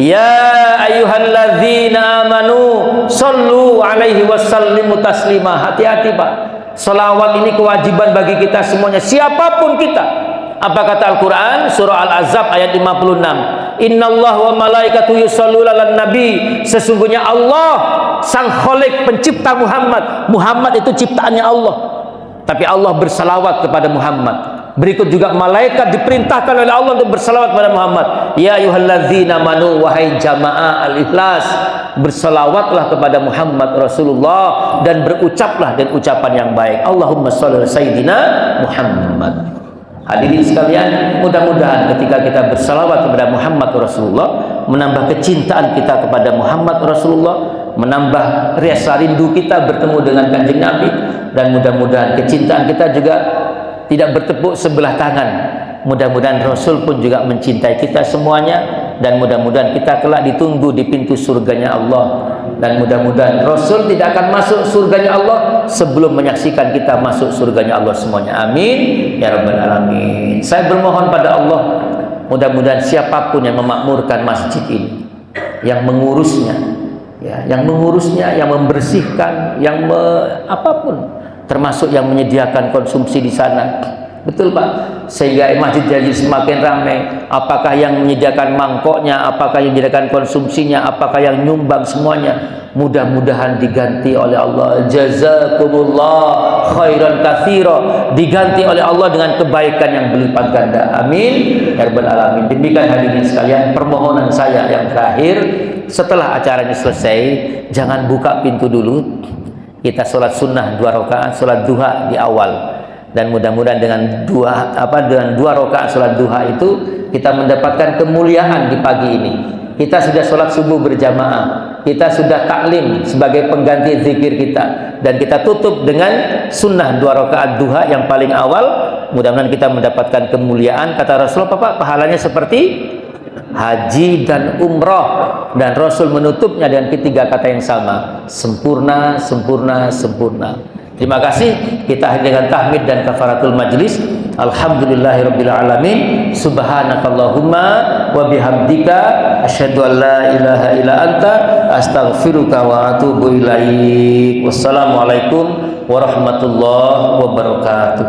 ya ayyuhalladzina amanu shollu 'alaihi wasallimu taslima. Hati-hati, Pak. Solawat ini kewajiban bagi kita semuanya, siapapun kita. Apa kata Al-Quran? Surah Al-Ahzab ayat 56. Innallaha wa malaikatahu yusholluna 'alan nabi. Sesungguhnya Allah sang Khalik, pencipta Muhammad. Muhammad itu ciptaannya Allah, tapi Allah bersalawat kepada Muhammad. Berikut juga malaikat diperintahkan oleh Allah untuk bersalawat kepada Muhammad. Ya ayyuhalladzina amanu, wahai jamaah al-ikhlas, bersalawatlah kepada Muhammad Rasulullah dan berucaplah dengan ucapan yang baik. Allahumma shalli ala sayyidina Muhammad. Hadirin sekalian, mudah-mudahan ketika kita bersalawat kepada Muhammad Rasulullah, menambah kecintaan kita kepada Muhammad Rasulullah, menambah rasa rindu kita bertemu dengan Kanjeng Nabi, dan mudah-mudahan kecintaan kita juga tidak bertepuk sebelah tangan. Mudah-mudahan Rasul pun juga mencintai kita semuanya, dan mudah-mudahan kita kelak ditunggu di pintu surganya Allah. Dan mudah-mudahan Rasul tidak akan masuk surganya Allah sebelum menyaksikan kita masuk surganya Allah semuanya. Amin ya rabbal alamin. Saya bermohon pada Allah, mudah-mudahan siapapun yang memakmurkan masjid ini, yang mengurusnya, yang membersihkan, apapun, termasuk yang menyediakan konsumsi di sana, betul Pak, sehingga masjid jadi semakin ramai. Apakah yang menyediakan mangkoknya, apakah yang menyediakan konsumsinya, apakah yang nyumbang, semuanya mudah-mudahan diganti oleh Allah. Jazakumullah khairan katsira, diganti oleh Allah dengan kebaikan yang berlipat ganda. Amin ya rabbal alamin. Demikian hadirin sekalian, permohonan saya yang terakhir, setelah acaranya selesai, jangan buka pintu dulu. Kita sholat sunnah 2 rakaat, sholat duha di awal. Dan mudah-mudahan dengan dua rakaat sholat duha itu kita mendapatkan kemuliaan di pagi ini. Kita sudah sholat subuh berjamaah, kita sudah taklim sebagai pengganti zikir kita, dan kita tutup dengan sunnah 2 rakaat duha yang paling awal. Mudah-mudahan kita mendapatkan kemuliaan. Kata Rasulullah, Pak, pahalanya seperti haji dan umrah, dan Rasul menutupnya dengan ketiga kata yang sama, sempurna, sempurna, sempurna. Terima kasih. Kita akhiri dengan tahmid dan kafaratul majlis. Alhamdulillahirabbil alamin. Subhanakallahumma wa bihamdika asyhadu an la ilaha illa anta astaghfiruka wa atubu ilaik. Wassalamualaikum warahmatullahi wabarakatuh.